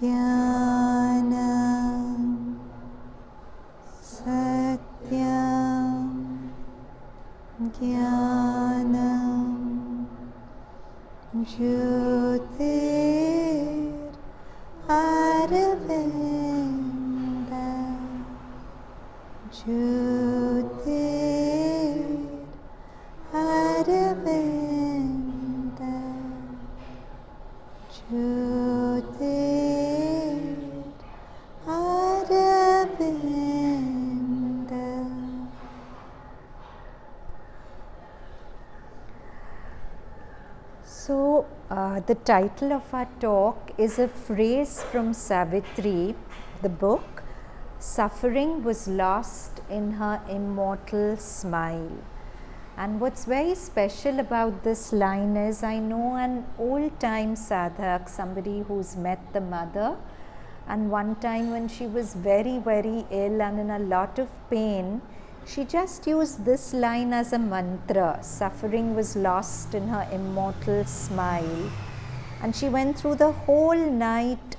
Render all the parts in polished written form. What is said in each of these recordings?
Jnanam Satyam Jnanam Jyotir Aravinda Jyotir Aravinda Jyotir Aravinda. So, the title of our talk is a phrase from Savitri, the book. Suffering was lost in her immortal smile. And what's very special about this line is, I know an old-time sadhak, somebody who's met the mother, and one time when she was very, very ill and in a lot of pain, she just used this line as a mantra. Suffering was lost in her immortal smile. And she went through the whole night,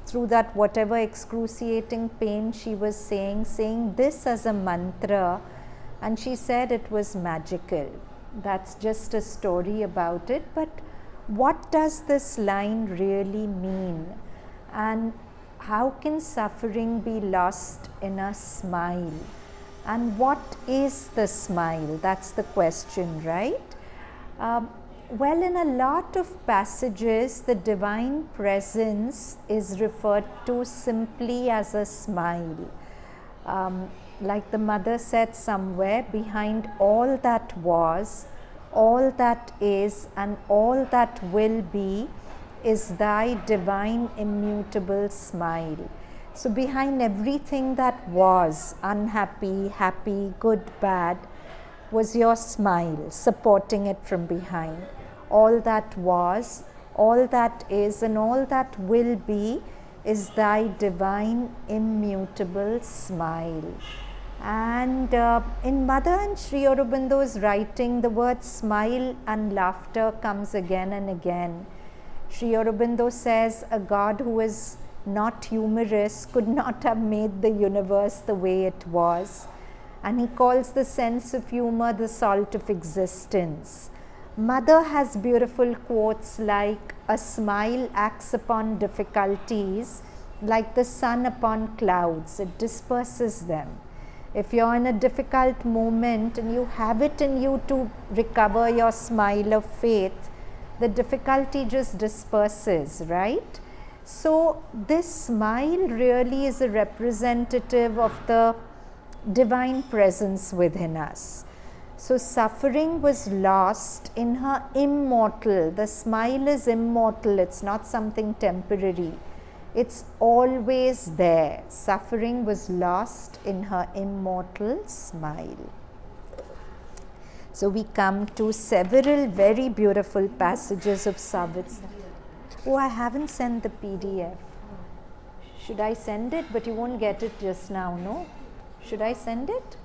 through that whatever excruciating pain she was saying this as a mantra. And she said it was magical. That's just a story about it. But what does this line really mean? And how can suffering be lost in a smile? And what is the smile? That's the question, right? Well, in a lot of passages, the divine presence is referred to simply as a smile. Like the mother said somewhere, behind all that was, all that is, and all that will be is thy divine immutable smile. So behind everything that was, unhappy, happy, good, bad, was your smile, supporting it from behind. All that was, all that is, and all that will be is thy divine immutable smile. And in Mother and Sri Aurobindo's writing, the word smile and laughter comes again and again. Sri Aurobindo says a God who is not humorous could not have made the universe the way it was. And he calls the sense of humor the salt of existence. Mother has beautiful quotes like, a smile acts upon difficulties like the sun upon clouds. It disperses them. If you're in a difficult moment and you have it in you to recover your smile of faith, the difficulty just disperses, right? So this smile really is a representative of the divine presence within us. So suffering was lost in her immortal. The smile is immortal. It's not something temporary. It's always there. Suffering was lost in her immortal smile. So we come to several very beautiful passages of Savitri. Oh, I haven't sent the PDF. Should I send it? But you won't get it just now, no? Should I send it?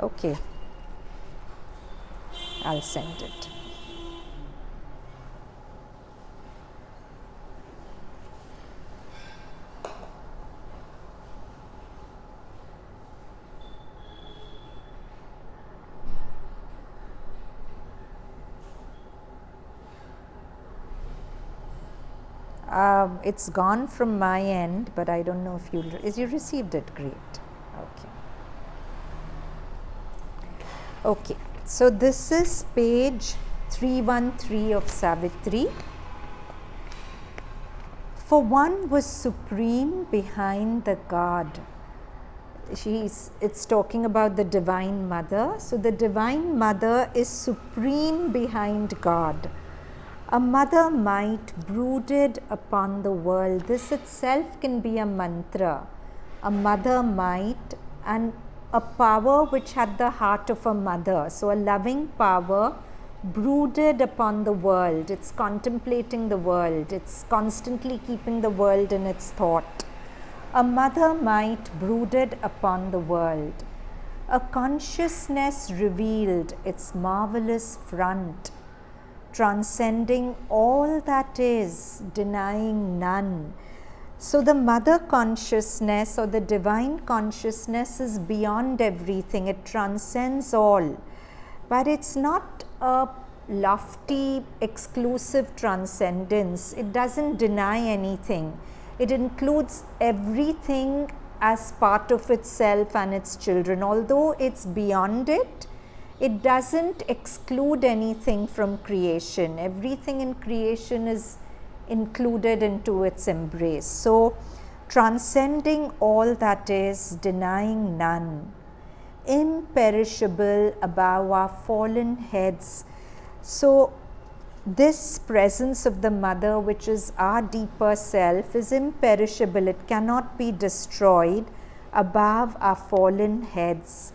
Okay. I'll send it. It's gone from my end, but I don't know if you received it. Great. Okay. So this is page 313 of Savitri. For one was supreme behind the God. It's talking about the Divine Mother. So the Divine Mother is supreme behind God. A mother might brooded upon the world. This itself can be a mantra. A mother might, and a power which had the heart of a mother. So a loving power brooded upon the world. It's contemplating the world. It's constantly keeping the world in its thought. A mother might brooded upon the world. A consciousness revealed its marvelous front, transcending all that is, denying none, So the mother consciousness or the divine consciousness is beyond everything. It transcends all. But it's not a lofty, exclusive transcendence. It doesn't deny anything. It includes everything as part of itself and its children. Although it's beyond it, it doesn't exclude anything from creation. Everything in creation is included into its embrace. So, transcending all that is, denying none, imperishable above our fallen heads. So, this presence of the mother, which is our deeper self, is imperishable. It cannot be destroyed above our fallen heads.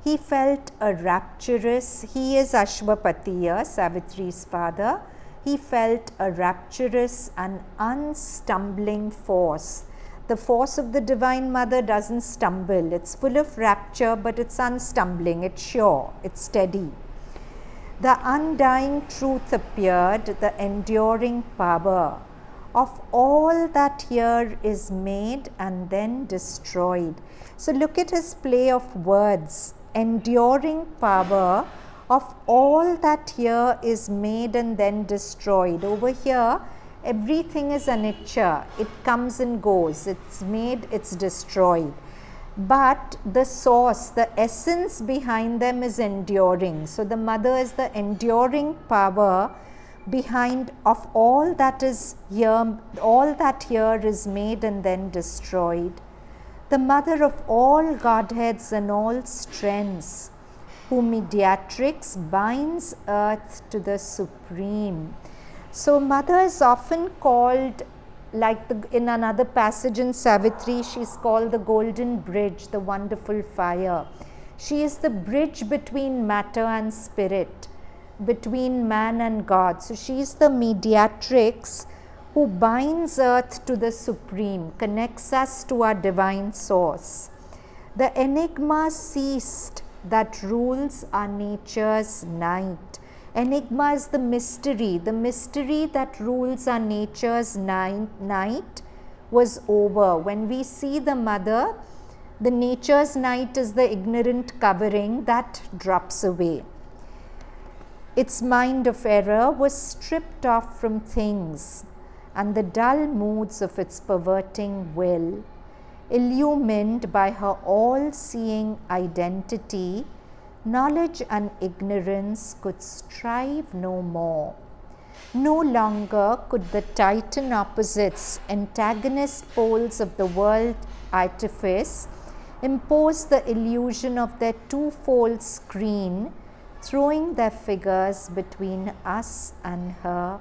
He felt a rapturous, he is Ashwapatiya, Savitri's father. He felt a rapturous and unstumbling force. The force of the Divine Mother doesn't stumble. It's full of rapture, but it's unstumbling, it's sure, it's steady. The undying truth appeared, the enduring power of all that here is made and then destroyed. So look at his play of words. Enduring power of all that here is made and then destroyed. Over here, everything is anicca. It comes and goes. It's made, it's destroyed. But the source, the essence behind them is enduring. So the mother is the enduring power behind of all that is here, all that here is made and then destroyed. The mother of all Godheads and all strengths, who mediatrix binds earth to the supreme. So mother is often called, like in another passage in Savitri, she is called the golden bridge, the wonderful fire. She is the bridge between matter and spirit, between man and God. So she is the mediatrix who binds earth to the supreme, connects us to our divine source. The enigma ceased that rules our nature's night. Enigma is the mystery that rules our nature's night was over. When we see the mother, the nature's night is the ignorant covering that drops away. Its mind of error was stripped off from things, and the dull moods of its perverting will, illumined by her all-seeing identity, knowledge and ignorance could strive no more. No longer could the titan opposites, antagonist poles of the world artifice, impose the illusion of their twofold screen, throwing their figures between us and her.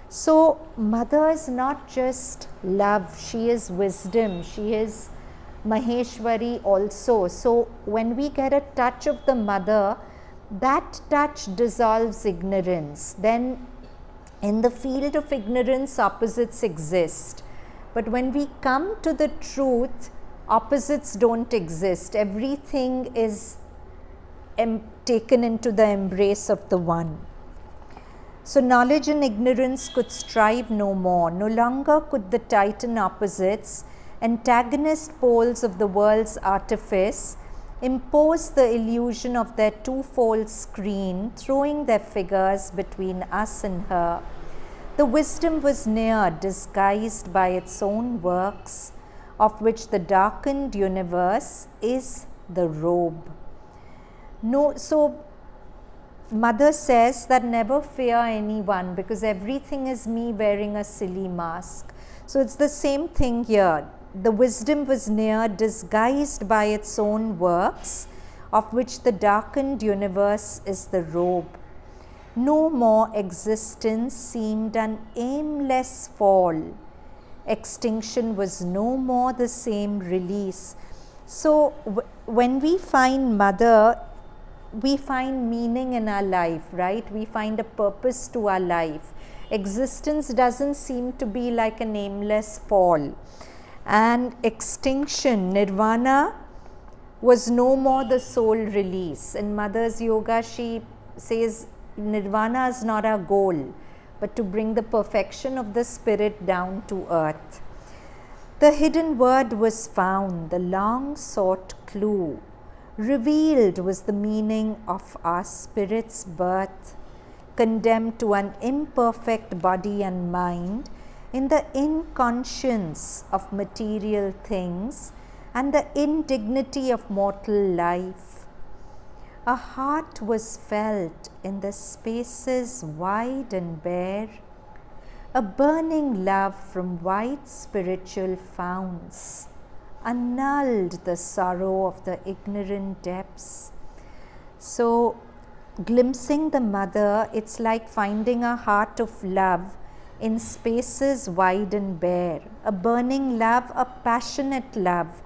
So, mother is not just love, she is wisdom, she is Maheshwari also. So, when we get a touch of the mother, that touch dissolves ignorance. Then, in the field of ignorance, opposites exist. But when we come to the truth, opposites don't exist. Everything is taken into the embrace of the one. So knowledge and ignorance could strive no more. No longer could the titan opposites, antagonist poles of the world's artifice, impose the illusion of their twofold screen, throwing their figures between us and her. The wisdom was near, disguised by its own works, of which the darkened universe is the robe. So mother says that never fear anyone, because everything is me wearing a silly mask. So it's the same thing here. The wisdom was near, disguised by its own works, of which the darkened universe is the robe. No more existence seemed an aimless fall. Extinction was no more the same release. So when we find mother, we find meaning in our life, right? We find a purpose to our life. Existence doesn't seem to be like an aimless fall. And extinction, nirvana, was no more the soul release. In Mother's Yoga, she says nirvana is not our goal, but to bring the perfection of the spirit down to earth. The hidden word was found, the long sought clue. Revealed was the meaning of our spirit's birth, condemned to an imperfect body and mind in the inconscience of material things and the indignity of mortal life. A heart was felt in the spaces wide and bare, a burning love from wide spiritual founts annulled the sorrow of the ignorant depths. So, glimpsing the mother, it's like finding a heart of love in spaces wide and bare, a burning love, a passionate love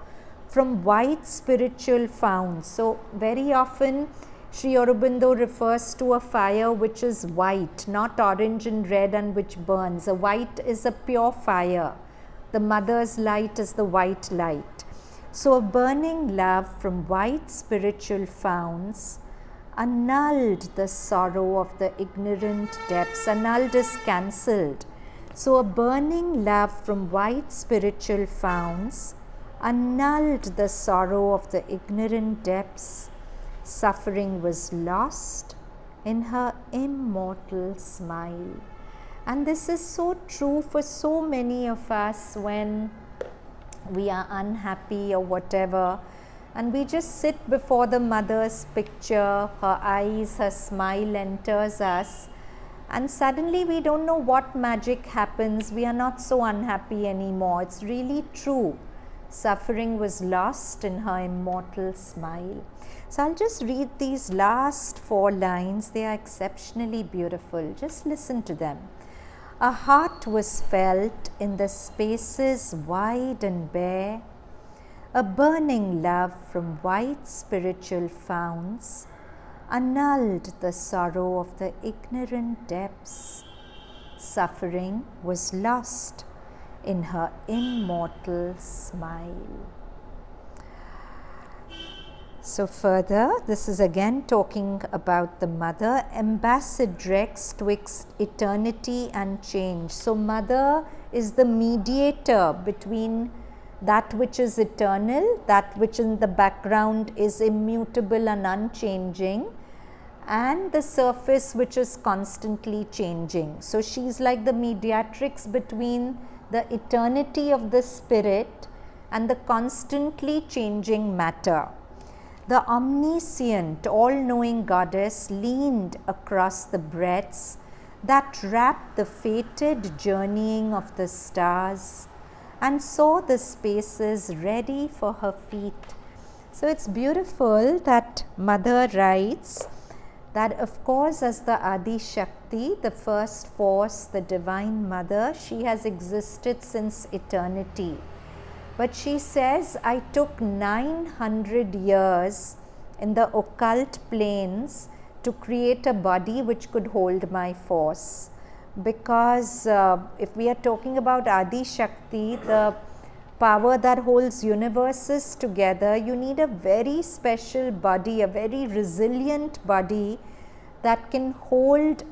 from wide spiritual founts. So, very often Sri Aurobindo refers to a fire which is white, not orange and red, and which burns. A white is a pure fire. The mother's light is the white light. So a burning love from white spiritual founts annulled the sorrow of the ignorant depths. Annulled is cancelled. So a burning love from white spiritual founts annulled the sorrow of the ignorant depths. Suffering was lost in her immortal smile. And this is so true for so many of us when we are unhappy or whatever, and we just sit before the mother's picture, her eyes, her smile enters us, and suddenly we don't know what magic happens. We are not so unhappy anymore. It's really true. Suffering was lost in her immortal smile. So I'll just read these last 4 lines. They are exceptionally beautiful. Just listen to them. A heart was felt in the spaces wide and bare, a burning love from wide spiritual founts annulled the sorrow of the ignorant depths. Suffering was lost in her immortal smile. So further, this is again talking about the mother, ambassadrix twixt eternity and change. So mother is the mediator between that which is eternal, that which in the background is immutable and unchanging, and the surface which is constantly changing. So she is like the mediatrix between the eternity of the spirit and the constantly changing matter. The omniscient, all-knowing goddess leaned across the breadths that wrapped the fated journeying of the stars and saw the spaces ready for her feet. So it's beautiful that Mother writes that, of course, as the Adi Shakti, the first force, the Divine Mother, she has existed since eternity. But she says, I took 900 years in the occult planes to create a body which could hold my force. Because if we are talking about Adi Shakti, the power that holds universes together, you need a very special body, a very resilient body that can hold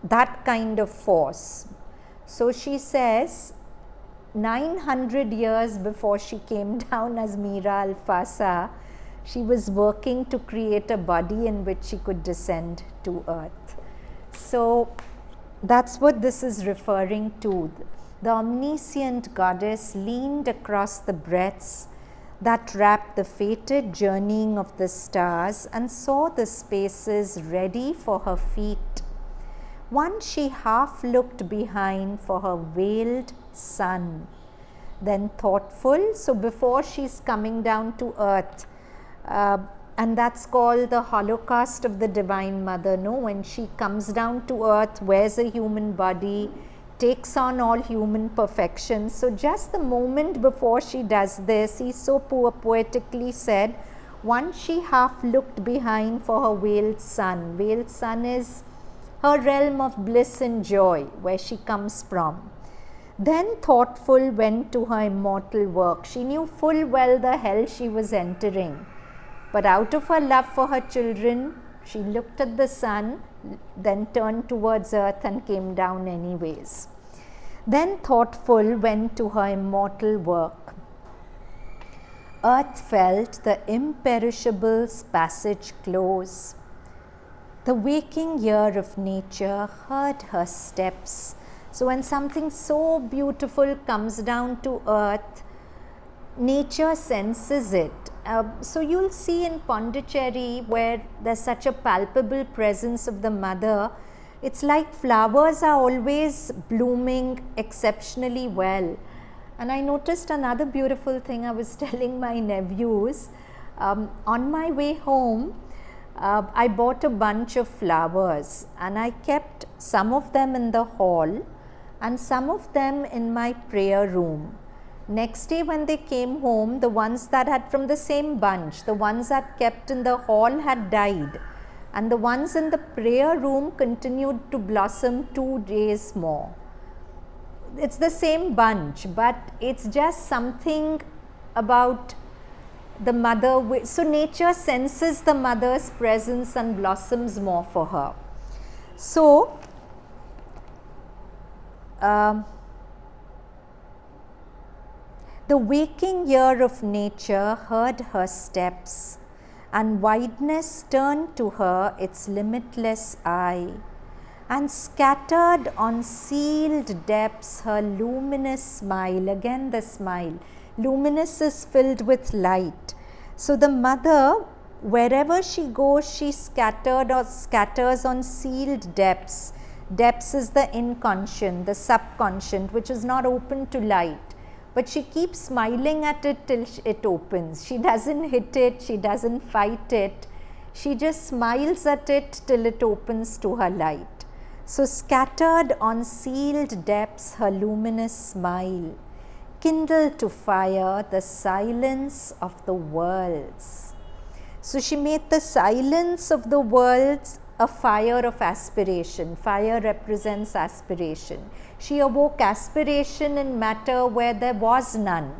that kind of force. So she says, 900 years before she came down as Mira Alfasa, she was working to create a body in which she could descend to earth. So that's what this is referring to. The omniscient goddess leaned across the breadths that wrapped the fated journeying of the stars and saw the spaces ready for her feet. Once she half looked behind for her veiled son, then thoughtful. So before she's coming down to earth, and that's called the holocaust of the Divine Mother, no? When she comes down to earth, wears a human body, takes on all human perfection. So just the moment before she does this, he so poetically said, once she half looked behind for her veiled son. Veiled son is her realm of bliss and joy, where she comes from. Then thoughtful went to her immortal work. She knew full well the hell she was entering. But out of her love for her children, she looked at the sun, then turned towards earth and came down anyways. Then thoughtful went to her immortal work. Earth felt the imperishable's passage close. The waking ear of nature heard her steps. So when something so beautiful comes down to earth, nature senses it. So you'll see in Pondicherry, where there's such a palpable presence of the mother, it's like flowers are always blooming exceptionally well. And I noticed another beautiful thing. I was telling my nephews, on my way home, I bought a bunch of flowers and I kept some of them in the hall and some of them in my prayer room. Next day when they came home, the ones that had from the same bunch, the ones that kept in the hall had died, and the ones in the prayer room continued to blossom 2 days more. It's the same bunch, but it's just something about the mother. So nature senses the mother's presence and blossoms more for her. So the waking ear of nature heard her steps, and wideness turned to her its limitless eye, and scattered on sealed depths her luminous smile. Again the smile. Luminous is filled with light. So the mother, wherever she goes, she scatters on sealed depths. Depths is the inconscient, the subconscient, which is not open to light. But she keeps smiling at it till it opens. She doesn't hit it, she doesn't fight it. She just smiles at it till it opens to her light. So scattered on sealed depths her luminous smile, kindled to fire the silence of the worlds. So she made the silence of the worlds a fire of aspiration. Fire represents aspiration. She awoke aspiration in matter where there was none.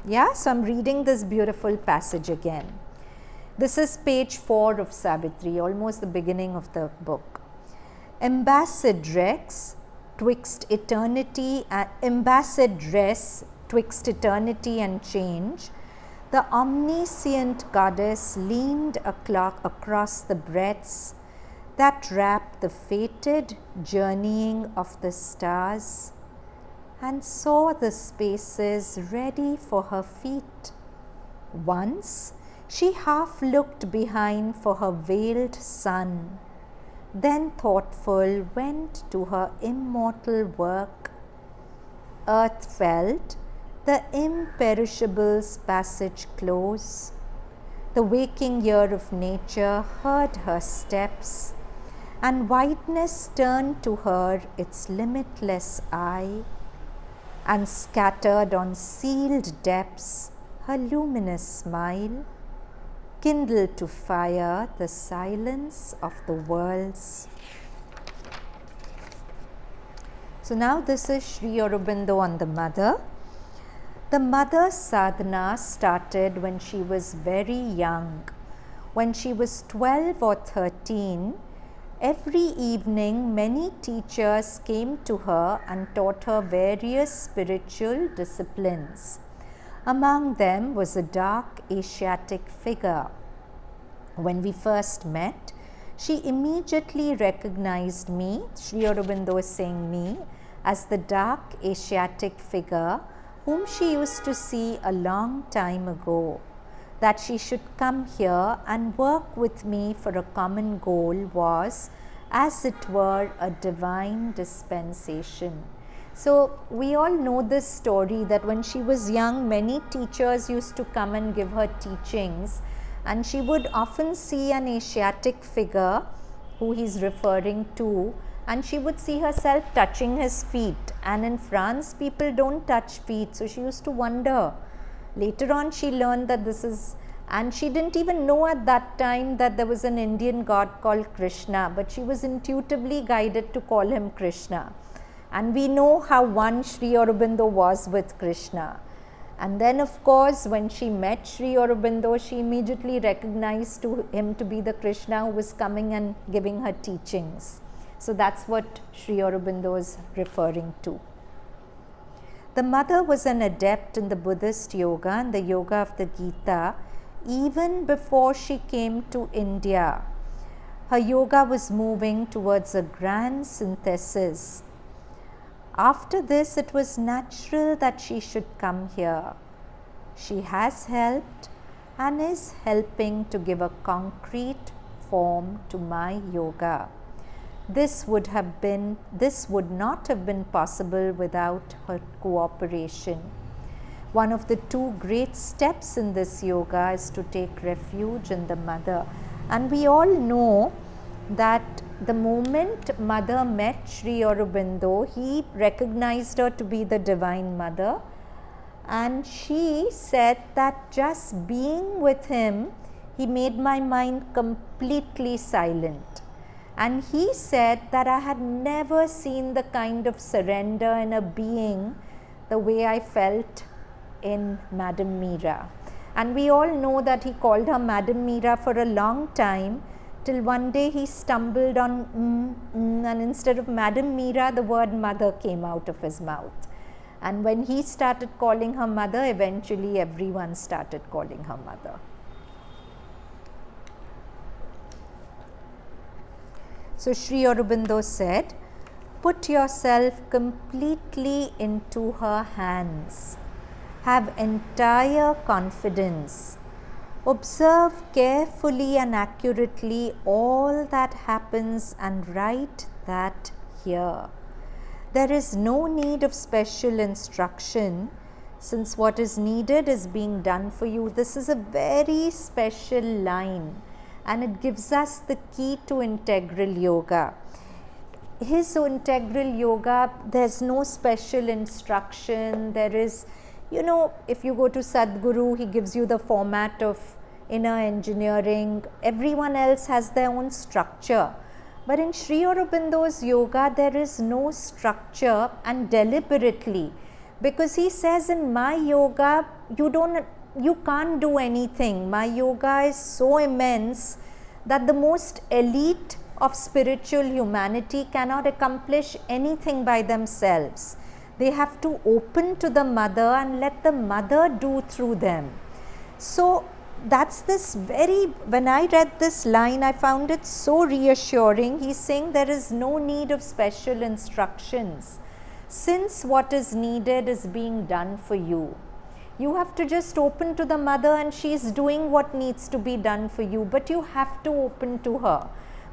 Yeah, so I'm reading this beautiful passage again. This is page 4 of Savitri, almost the beginning of the book. Ambassadress twixt eternity and change, the omniscient goddess leaned across the breadths that wrap the fated journeying of the stars, and saw the spaces ready for her feet. Once she half looked behind for her veiled son, then thoughtful went to her immortal work. Earth felt the imperishable's passage close. The waking ear of nature heard her steps, and wideness turned to her its limitless eye, and scattered on sealed depths her luminous smile, kindled to fire the silence of the worlds. So now this is Sri Aurobindo on the mother. The mother's sadhana started when she was very young. When she was 12 or 13, every evening many teachers came to her and taught her various spiritual disciplines. Among them was a dark Asiatic figure. When we first met, she immediately recognized me, Sri Aurobindo is saying me, as the dark Asiatic figure whom she used to see a long time ago. That she should come here and work with me for a common goal was, as it were, a divine dispensation. So we all know this story that when she was young, many teachers used to come and give her teachings, and she would often see an Asiatic figure who he's referring to, and she would see herself touching his feet. And in France, people don't touch feet, so she used to wonder. Later on, she learned that this is, and she didn't even know at that time that there was an Indian god called Krishna, but she was intuitively guided to call him Krishna. And we know how one Sri Aurobindo was with Krishna. And then, of course, when she met Sri Aurobindo, she immediately recognized him to be the Krishna who was coming and giving her teachings. So that's what Sri Aurobindo is referring to. The mother was an adept in the Buddhist yoga and the yoga of the Gita even before she came to India. Her yoga was moving towards a grand synthesis. After this, it was natural that she should come here. She has helped and is helping to give a concrete form to my yoga. This would not have been possible without her cooperation. One of the two great steps in this yoga is to take refuge in the mother. And we all know that the moment mother met Sri Aurobindo, he recognized her to be the Divine Mother. And she said that just being with him, he made my mind completely silent. And he said that I had never seen the kind of surrender in a being the way I felt in Madam Meera. And we all know that he called her Madam Meera for a long time, till one day he stumbled on and instead of Madam Meera, the word mother came out of his mouth. And when he started calling her mother, eventually everyone started calling her mother. So Sri Aurobindo said, put yourself completely into her hands. Have entire confidence. Observe carefully and accurately all that happens and write that here. There is no need of special instruction, since what is needed is being done for you. This is a very special line, and it gives us the key to integral yoga. His integral yoga, there's no special instruction. There is, if you go to Sadhguru, he gives you the format of inner engineering. Everyone else has their own structure. But in Sri Aurobindo's yoga, there is no structure, and deliberately, because he says in my yoga, you can't do anything. My yoga is so immense that the most elite of spiritual humanity cannot accomplish anything by themselves. They have to open to the mother and let the mother do through them. So that's when I read this line, I found it so reassuring. He's saying there is no need of special instructions, since what is needed is being done for you. You have to just open to the mother and she's doing what needs to be done for you, but you have to open to her,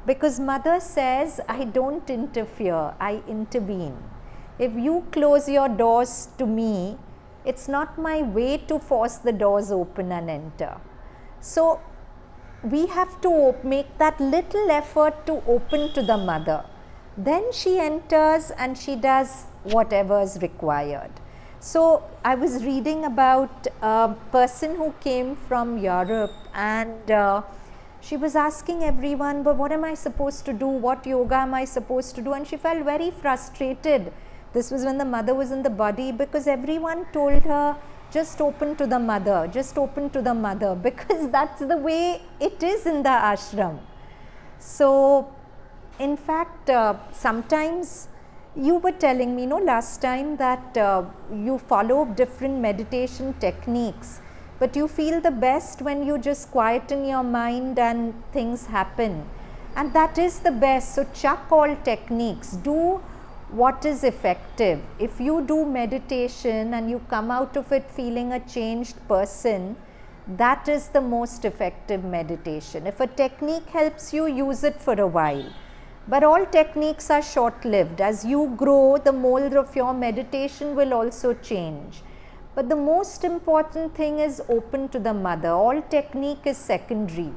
because mother says, I don't interfere, I intervene. If you close your doors to me, it's not my way to force the doors open and enter. So we have to make that little effort to open to the mother. Then she enters and she does whatever is required. So I was reading about a person who came from Europe, and she was asking everyone, but what am I supposed to do? What yoga am I supposed to do? And she felt very frustrated. This was when the mother was in the body, because everyone told her, just open to the mother, just open to the mother, because that's the way it is in the ashram. So in fact, sometimes you were telling me, last time that you follow different meditation techniques, but you feel the best when you just quieten your mind and things happen. And that is the best. So chuck all techniques. Do what is effective. If you do meditation and you come out of it feeling a changed person, that is the most effective meditation. If a technique helps you, use it for a while. But all techniques are short-lived. As you grow, the mold of your meditation will also change. But the most important thing is open to the mother. All technique is secondary.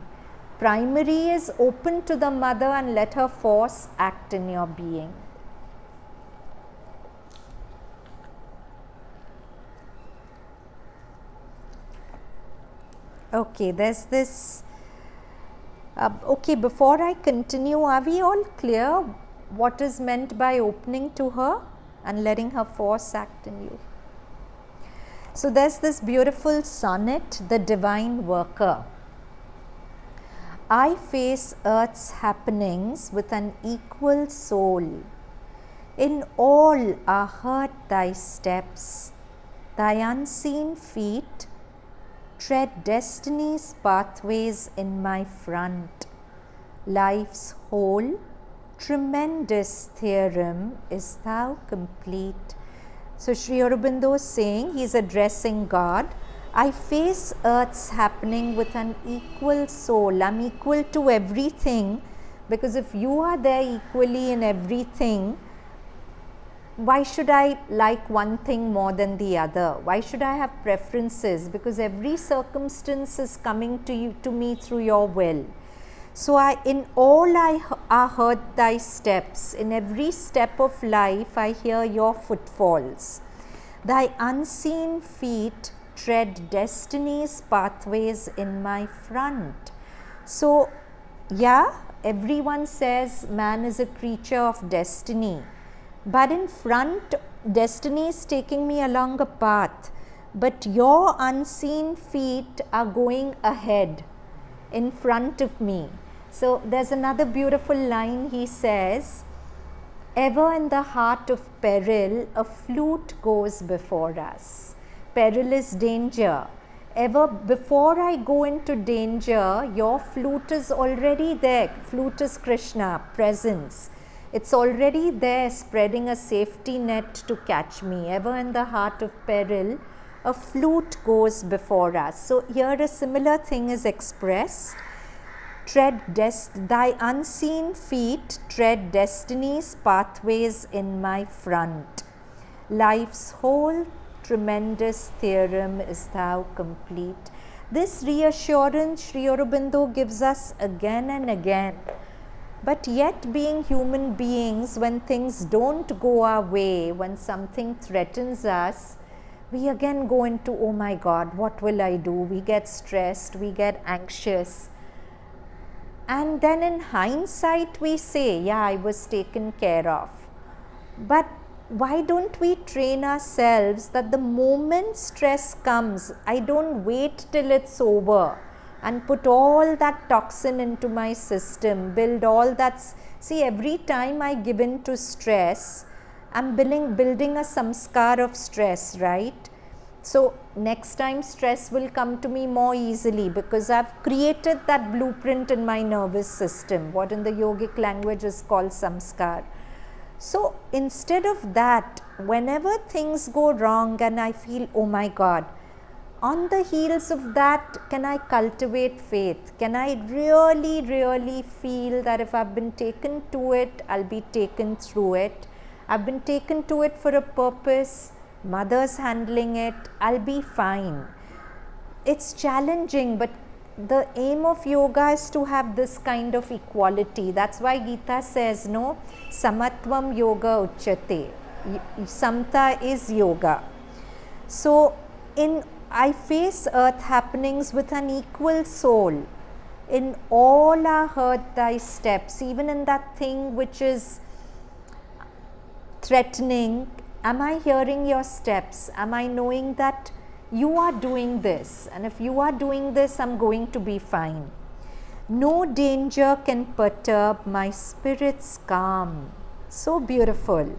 Primary is open to the mother and let her force act in your being. Okay, there's this. Okay, before I continue, are we all clear what is meant by opening to her and letting her force act in you? So there's this beautiful sonnet, The Divine Worker. I face earth's happenings with an equal soul. In all are heard thy steps, Thy unseen feet tread destiny's pathways in my front. Life's whole, tremendous theorem is thou complete. So Sri Aurobindo is saying, he is addressing God, I face earth's happening with an equal soul. I'm equal to everything, because if you are there equally in everything, why should I like one thing more than the other? Why should I have preferences? Because every circumstance is coming to me through your will. So in all I heard thy steps. In every step of life I hear your footfalls. Thy unseen feet tread destiny's pathways in my front. So yeah, everyone says man is a creature of destiny. But in front, destiny is taking me along a path. But your unseen feet are going ahead, in front of me. So there's another beautiful line he says, ever in the heart of peril, a flute goes before us. Peril is danger. Ever before I go into danger, your flute is already there. Flute is Krishna, presence. It's already there, spreading a safety net to catch me. Ever in the heart of peril, a flute goes before us. So here a similar thing is expressed. Thy unseen feet tread destiny's pathways in my front. Life's whole tremendous theorem is thou complete. This reassurance Sri Aurobindo gives us again and again. But yet, being human beings, when things don't go our way, when something threatens us, we again go into, oh my God, what will I do? We get stressed, we get anxious. And then in hindsight, we say, yeah, I was taken care of. But why don't we train ourselves that the moment stress comes, I don't wait till it's over and put all that toxin into my system, build all that. See, every time I give in to stress, I'm building a samskar of stress, right? So next time stress will come to me more easily because I've created that blueprint in my nervous system, what in the yogic language is called samskar. So instead of that, whenever things go wrong and I feel, oh my God, on the heels of that, can I cultivate faith? Can I really, really feel that if I've been taken to it, I'll be taken through it? I've been taken to it for a purpose, mother's handling it, I'll be fine. It's challenging, but the aim of yoga is to have this kind of equality. That's why Gita says, no, samatvam yoga uchyate. Samta is yoga. So I face earth happenings with an equal soul. In all I heard thy steps, even in that thing which is threatening, am I hearing your steps? Am I knowing that you are doing this? And if you are doing this, I'm going to be fine. No danger can perturb my spirit's calm. So beautiful.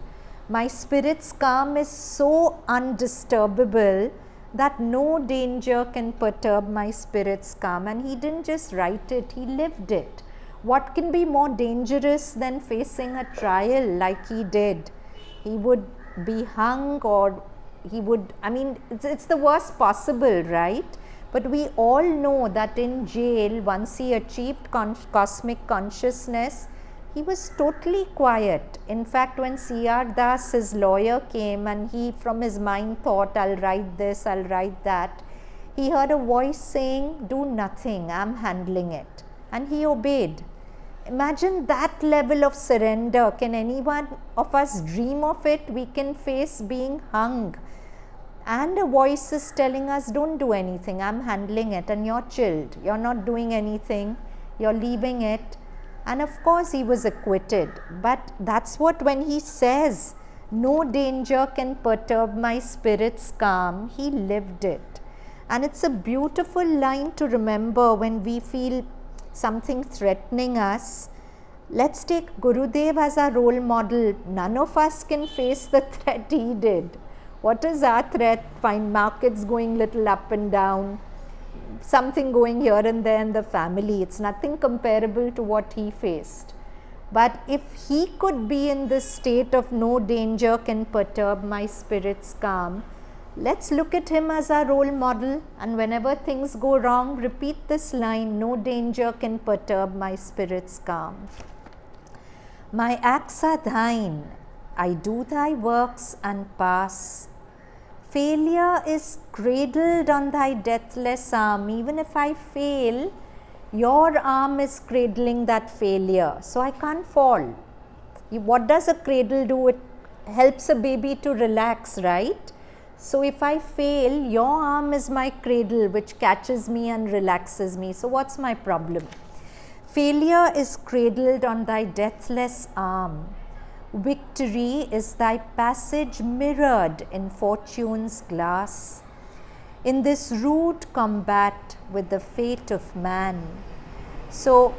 My spirit's calm is so undisturbable that no danger can perturb my spirit's calm. And he didn't just write it, he lived it. What can be more dangerous than facing a trial like he did? He would be hung, or he would, it's the worst possible, right? But we all know that in jail, once he achieved cosmic consciousness, he was totally quiet. In fact, when C.R. Das, his lawyer, came and he from his mind thought, I'll write this, I'll write that, he heard a voice saying, do nothing, I'm handling it. And he obeyed. Imagine that level of surrender. Can anyone of us dream of it? We can face being hung. And a voice is telling us, don't do anything, I'm handling it. And you're chilled. You're not doing anything. You're leaving it. And of course, he was acquitted. But that's what, when he says, no danger can perturb my spirit's calm, he lived it. And it's a beautiful line to remember when we feel something threatening us. Let's take Gurudev as our role model. None of us can face the threat he did. What is our threat? Find markets going little up and down, something going here and there in the family. It's nothing comparable to what he faced. But if he could be in this state of no danger can perturb my spirit's calm, let's look at him as our role model, and whenever things go wrong, repeat this line, no danger can perturb my spirit's calm. My acts are thine, I do thy works and pass. Failure is cradled on thy deathless arm. Even if I fail, your arm is cradling that failure, so I can't fall. What does a cradle do? It helps a baby to relax, right? So if I fail, your arm is my cradle which catches me and relaxes me. So what's my problem? Failure is cradled on thy deathless arm. Victory is thy passage mirrored in fortune's glass. In this rude combat with the fate of man. So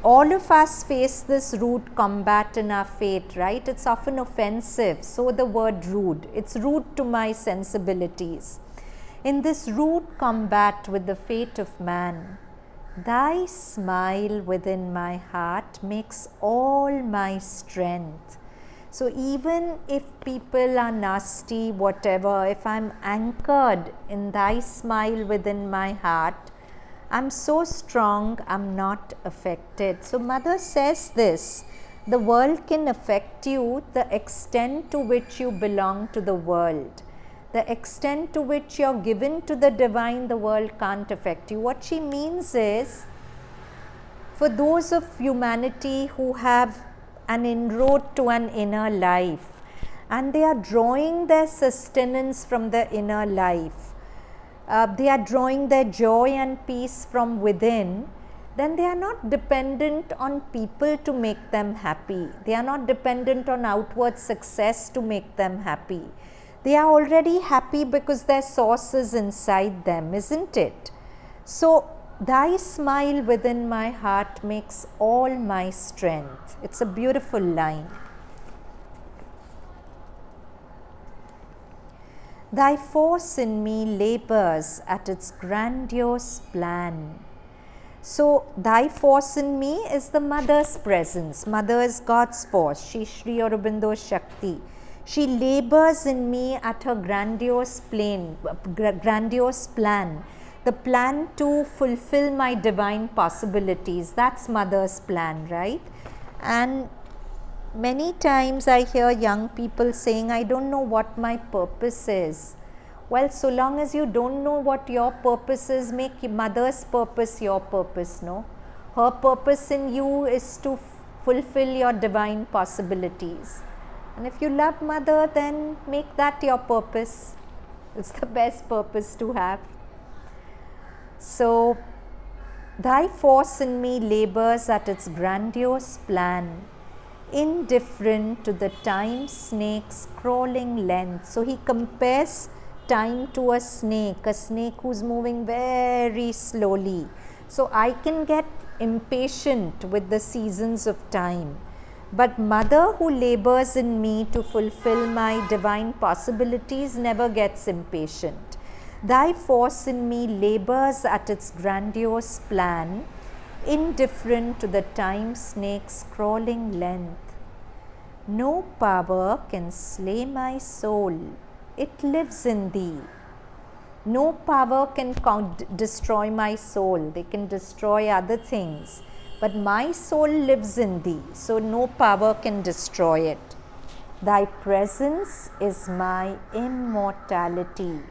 all of us face this rude combat in our fate, right? It's often offensive. So the word rude, it's rude to my sensibilities. In this rude combat with the fate of man, thy smile within my heart makes all my strength. So even if people are nasty, whatever, if I'm anchored in thy smile within my heart, I'm so strong, I'm not affected. So Mother says this, the world can affect you the extent to which you belong to the world. The extent to which you're given to the divine, the world can't affect you. What she means is, for those of humanity who have an inroad to an inner life and they are drawing their sustenance from the inner life, they are drawing their joy and peace from within, then they are not dependent on people to make them happy. They are not dependent on outward success to make them happy. They are already happy because their source is inside them, isn't it? So thy smile within my heart makes all my strength. It's a beautiful line. Thy force in me labors at its grandiose plan. So thy force in me is the Mother's presence. Mother is God's force. She Sri Aurobindo Shakti. She labors in me at her grandiose plan. The plan to fulfill my divine possibilities. That's Mother's plan, right? And many times I hear young people saying, I don't know what my purpose is. Well, so long as you don't know what your purpose is, make Mother's purpose your purpose, no? Her purpose in you is to fulfill your divine possibilities. And if you love Mother, then make that your purpose. It's the best purpose to have. So, thy force in me labors at its grandiose plan, indifferent to the time snake's crawling length. So, he compares time to a snake who's moving very slowly. So, I can get impatient with the seasons of time. But Mother who labors in me to fulfill my divine possibilities never gets impatient. Thy force in me labors at its grandiose plan, indifferent to the time snake's crawling length. No power can slay my soul, it lives in thee. No power can destroy my soul, they can destroy other things. But my soul lives in thee, so no power can destroy it. Thy presence is my immortality.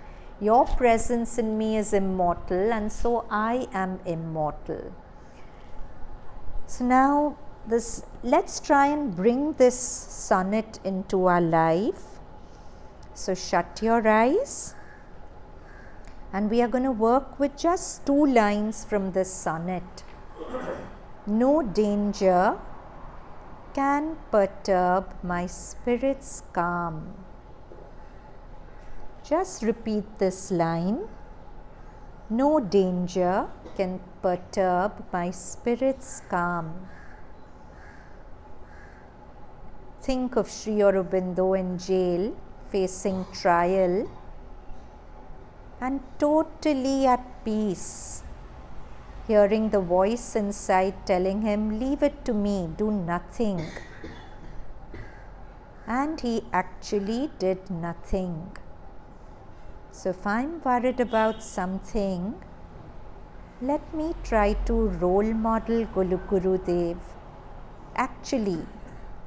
Your presence in me is immortal, and so I am immortal. So now let's try and bring this sonnet into our life. So shut your eyes, and we are going to work with just 2 lines from this sonnet. No danger can perturb my spirit's calm. Just repeat this line. No danger can perturb my spirit's calm. Think of Sri Aurobindo in jail, facing trial, and totally at peace, hearing the voice inside telling him, "Leave it to me, do nothing." And he actually did nothing. So if I'm worried about something, let me try to role model Gurudev. Actually,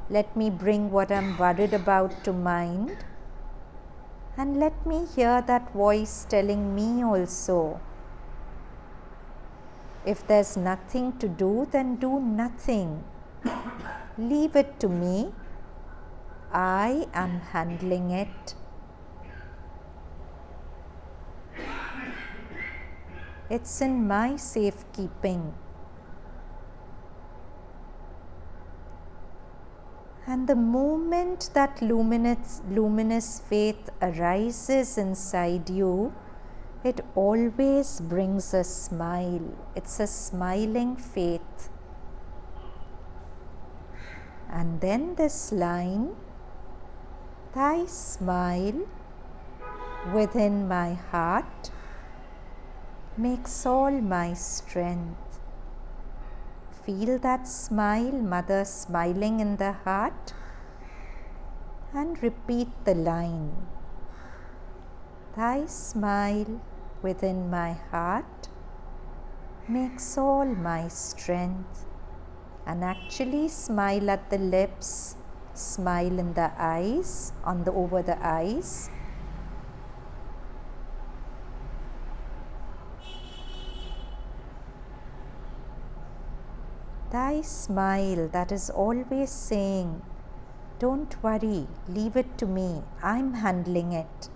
let me bring what I'm worried about to mind, and let me hear that voice telling me also, if there's nothing to do, then do nothing. Leave it to me. I am handling it. It's in my safekeeping. And the moment that luminous faith arises inside you, it always brings a smile. It's a smiling faith. And then this line, "Thy smile within my heart makes all my strength." Feel that smile, Mother smiling in the heart, and repeat the line, "Thy smile within my heart makes all my strength." And actually smile at the lips, smile in the eyes, over the eyes. Thy smile that is always saying, "Don't worry, leave it to me, I'm handling it."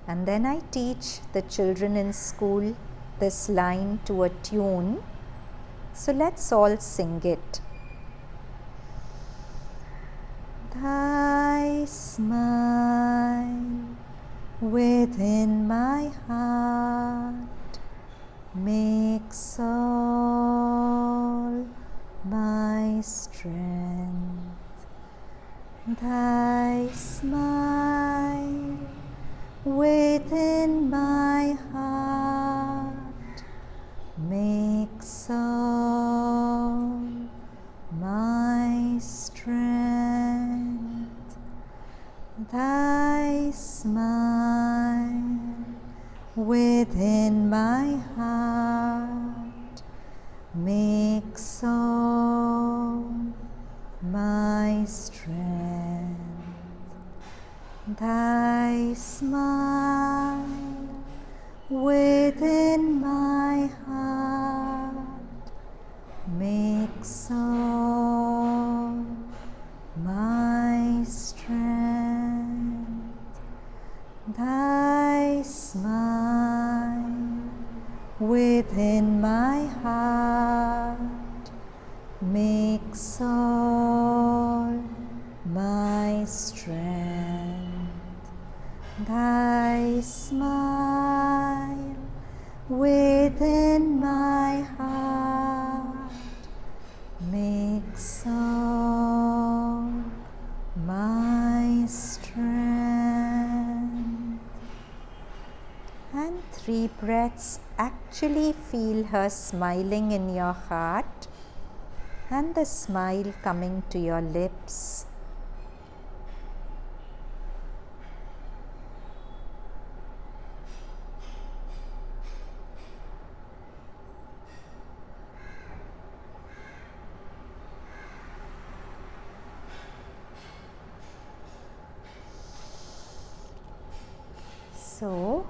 And then I teach the children in school this line to a tune. So let's all sing it. Thy smile within my heart makes all my strength. Thy smile within my heart makes all my strength. Thy smile within my heart makes all my strength. Thy smile within my heart makes all my strength. Thy smile within my heart makes all my strength. Thy smile within my heart makes all my strength. And 3 breaths, actually feel her smiling in your heart and the smile coming to your lips. So,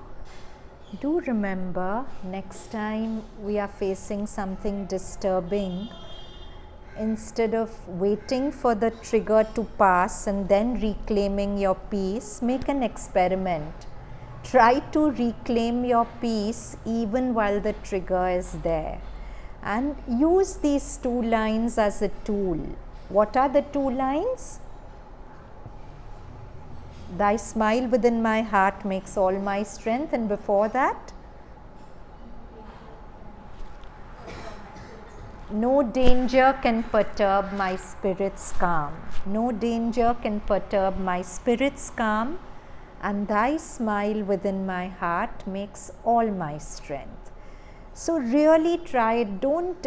do remember, next time we are facing something disturbing, instead of waiting for the trigger to pass and then reclaiming your peace, make an experiment. Try to reclaim your peace even while the trigger is there. And use these 2 lines as a tool. What are the 2 lines? Thy smile within my heart makes all my strength, and before that, No danger can perturb my spirit's calm. No danger can perturb my spirit's calm, and thy smile within my heart makes all my strength. So really try it. Don't,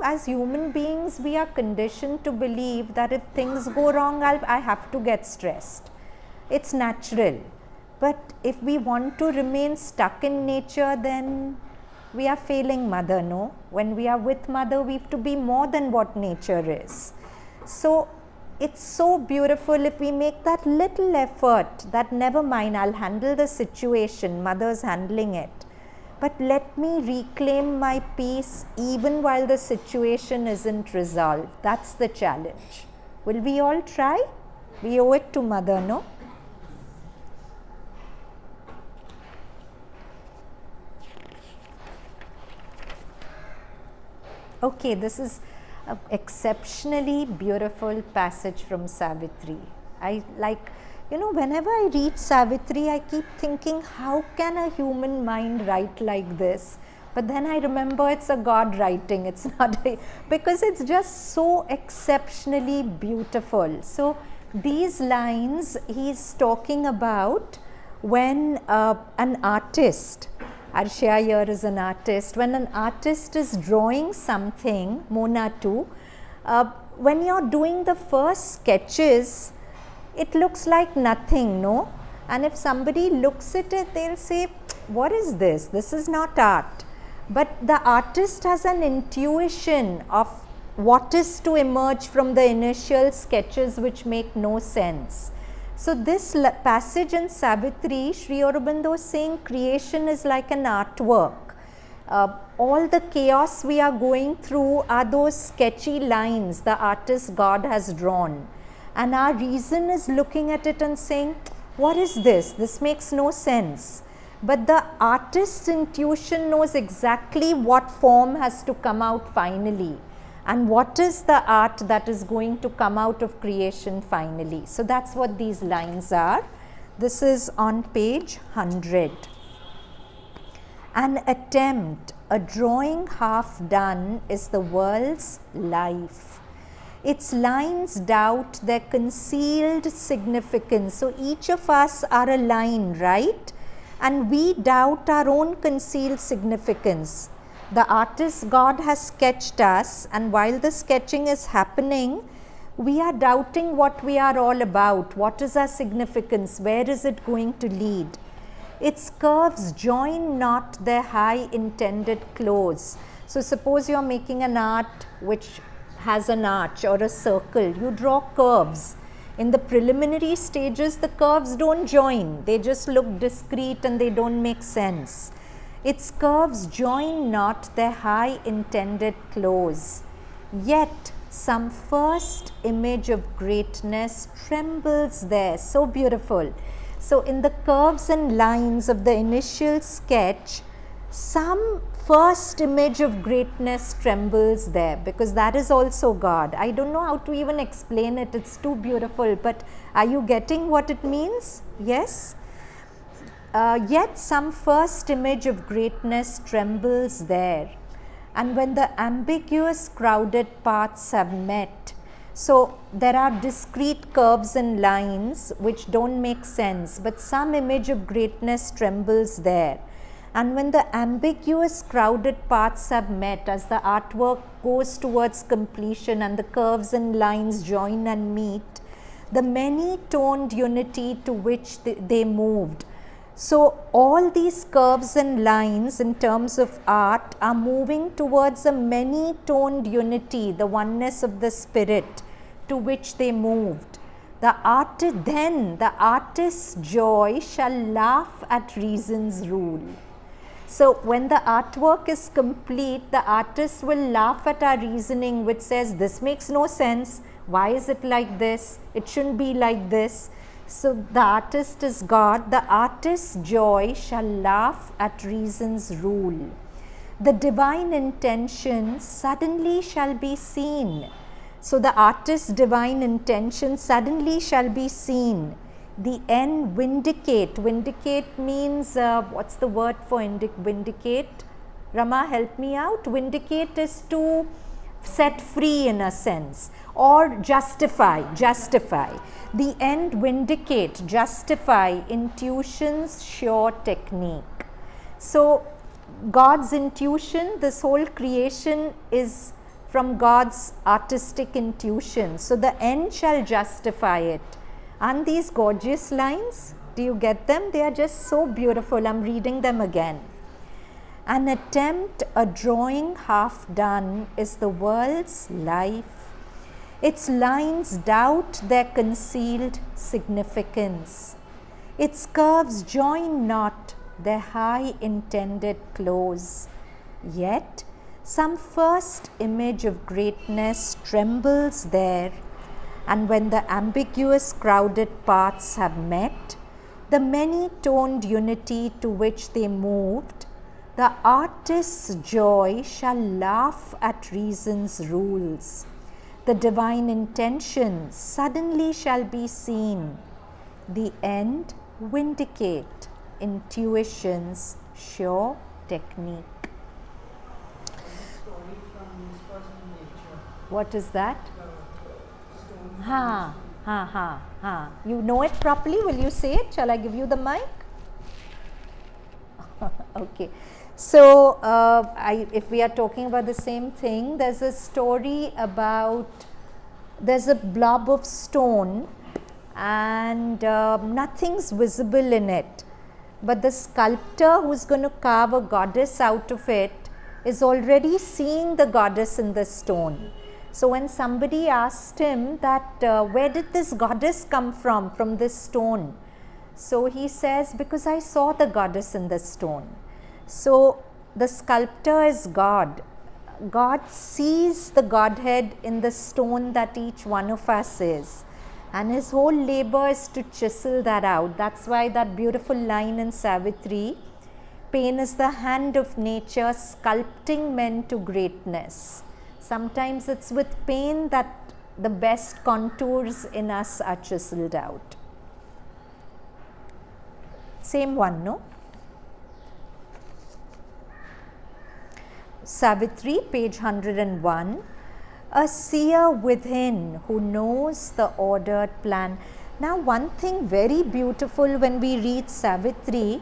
as human beings, we are conditioned to believe that if things go wrong, I have to get stressed. It's natural. But if we want to remain stuck in nature, then we are failing mother, no? When we are with mother, we have to be more than what nature is. So it's so beautiful if we make that little effort that never mind, I'll handle the situation, mother's handling it. But let me reclaim my peace even while the situation isn't resolved. That's the challenge. Will we all try? We owe it to mother, no? Okay, this is an exceptionally beautiful passage from Savitri. I like, whenever I read Savitri, I keep thinking, how can a human mind write like this? But then I remember it's a God writing, it's not because it's just so exceptionally beautiful. So these lines he's talking about when an artist, Arshia here is an artist. When an artist is drawing something, Mona too, when you're doing the first sketches, it looks like nothing, no? And if somebody looks at it, they'll say, what is this? This is not art. But the artist has an intuition of what is to emerge from the initial sketches which make no sense. So this passage in Savitri, Sri Aurobindo is saying creation is like an artwork. All the chaos we are going through are those sketchy lines the artist God has drawn. And our reason is looking at it and saying, what is this? This makes no sense. But the artist's intuition knows exactly what form has to come out finally. And what is the art that is going to come out of creation finally? So that's what these lines are. This is on page 100. An attempt, a drawing half done, is the world's life. Its lines doubt their concealed significance. So each of us are a line, right? And we doubt our own concealed significance. The artist God has sketched us, and while the sketching is happening, we are doubting what we are all about. What is our significance? Where is it going to lead? Its curves join not their high intended close. So suppose you are making an art which has an arch or a circle. You draw curves. In the preliminary stages, the curves don't join. They just look discrete and they don't make sense. Its curves join not their high intended close. Yet some first image of greatness trembles there. So beautiful. So in the curves and lines of the initial sketch, some first image of greatness trembles there, because that is also God. I don't know how to even explain it. It's too beautiful. But are you getting what it means? Yes? Yet some first image of greatness trembles there. And when the ambiguous crowded paths have met, so there are discrete curves and lines which don't make sense, but some image of greatness trembles there. And when the ambiguous crowded paths have met, as the artwork goes towards completion and the curves and lines join and meet, the many-toned unity to which they moved. So all these curves and lines in terms of art are moving towards a many-toned unity, the oneness of the spirit to which they moved. The artist's joy shall laugh at reason's rule. So when the artwork is complete, the artist will laugh at our reasoning, which says this makes no sense. Why is it like this? It shouldn't be like this. So the artist is God. The artist's joy shall laugh at reason's rule. The divine intention suddenly shall be seen. So the artist's divine intention suddenly shall be seen. The end vindicate. Vindicate means, what's the word for vindicate? Rama, help me out. Vindicate is to set free in a sense, or justify. The end, vindicate, justify, intuition's sure technique. So God's intuition, this whole creation is from God's artistic intuition. So the end shall justify it. Aren't these gorgeous lines? Do you get them? They are just so beautiful. I'm reading them again. An attempt, a drawing half done, is the world's life. Its lines doubt their concealed significance. Its curves join not their high intended close. Yet some first image of greatness trembles there, and when the ambiguous crowded paths have met, the many-toned unity to which they moved, the artist's joy shall laugh at reason's rules. The divine intention suddenly shall be seen. The end vindicate intuition's sure technique. What is that? You know it properly? Will you say it? Shall I give you the mic? Okay. So, if we are talking about the same thing, there's a story about, there's a blob of stone and nothing's visible in it. But the sculptor who's going to carve a goddess out of it is already seeing the goddess in the stone. So when somebody asked him that, where did this goddess come from this stone? So he says, because I saw the goddess in the stone. So the sculptor is God. God sees the Godhead in the stone that each one of us is. And his whole labor is to chisel that out. That's why that beautiful line in Savitri, pain is the hand of nature sculpting men to greatness. Sometimes it's with pain that the best contours in us are chiseled out. Same one, no? Savitri, page 101. A seer within who knows the ordered plan. Now, one thing very beautiful when we read Savitri,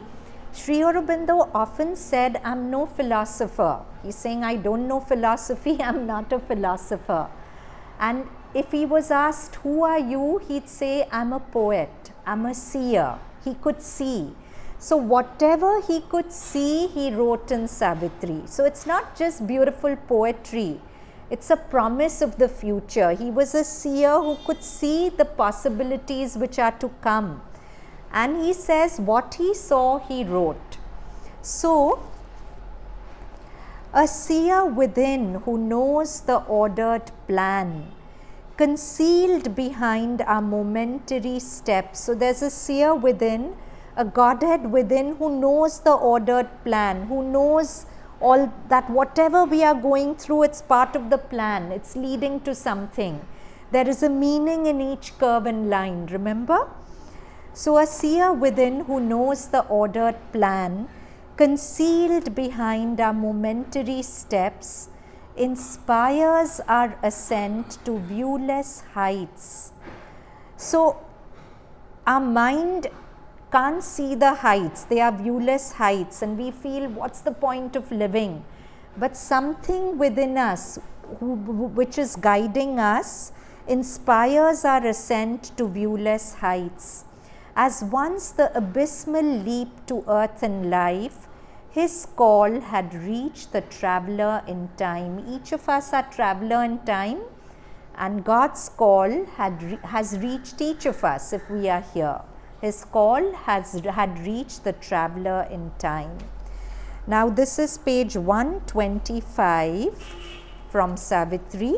Sri Aurobindo often said, I'm no philosopher. He's saying, I don't know philosophy, I'm not a philosopher. And if he was asked, who are you? He'd say, I'm a poet, I'm a seer. He could see. So whatever he could see, he wrote in Savitri. So it's not just beautiful poetry. It's a promise of the future. He was a seer who could see the possibilities which are to come. And he says what he saw, he wrote. So, a seer within who knows the ordered plan, concealed behind our momentary steps. So, there's a seer within, a Godhead within who knows the ordered plan, who knows all that whatever we are going through, it's part of the plan, it's leading to something. There is a meaning in each curve and line, remember? So a seer within who knows the ordered plan, concealed behind our momentary steps, inspires our ascent to viewless heights. So our mind can't see the heights, they are viewless heights, and we feel what's the point of living? But something within us which is guiding us inspires our ascent to viewless heights. As once the abysmal leap to earth and life, his call had reached the traveler in time. Each of us are traveler in time, and God's call has reached each of us if we are here. His call had reached the traveler in time. Now this is page 125 from Savitri.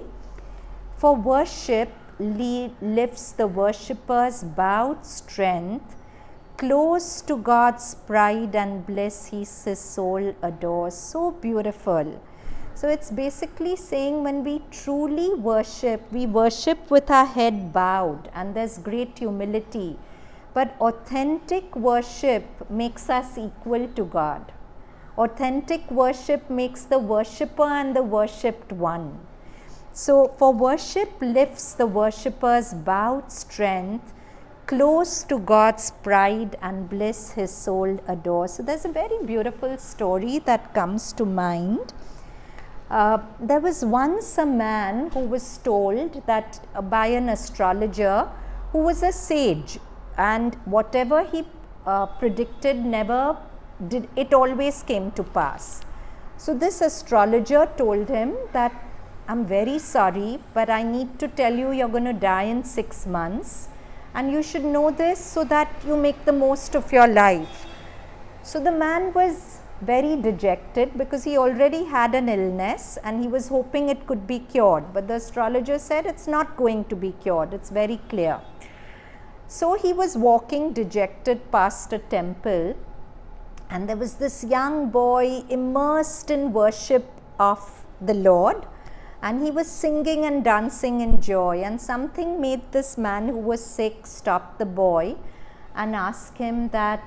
For worship lifts the worshipper's bowed strength, close to God's pride and bliss his soul adores. So beautiful. So it's basically saying when we truly worship, we worship with our head bowed and there's great humility. But authentic worship makes us equal to God. Authentic worship makes the worshipper and the worshipped one. So, for worship lifts the worshipper's bowed strength, close to God's pride and bliss his soul adores. So, there's a very beautiful story that comes to mind. There was once a man who was told that by an astrologer who was a sage, and whatever he predicted never did, it always came to pass. So this astrologer told him that, I'm very sorry, but I need to tell you, you're going to die in 6 months, and you should know this so that you make the most of your life. So the man was very dejected because he already had an illness and he was hoping it could be cured, but the astrologer said it's not going to be cured, it's very clear. So he was walking dejected past a temple, and there was this young boy immersed in worship of the Lord, and he was singing and dancing in joy, and something made this man who was sick stop the boy and ask him that,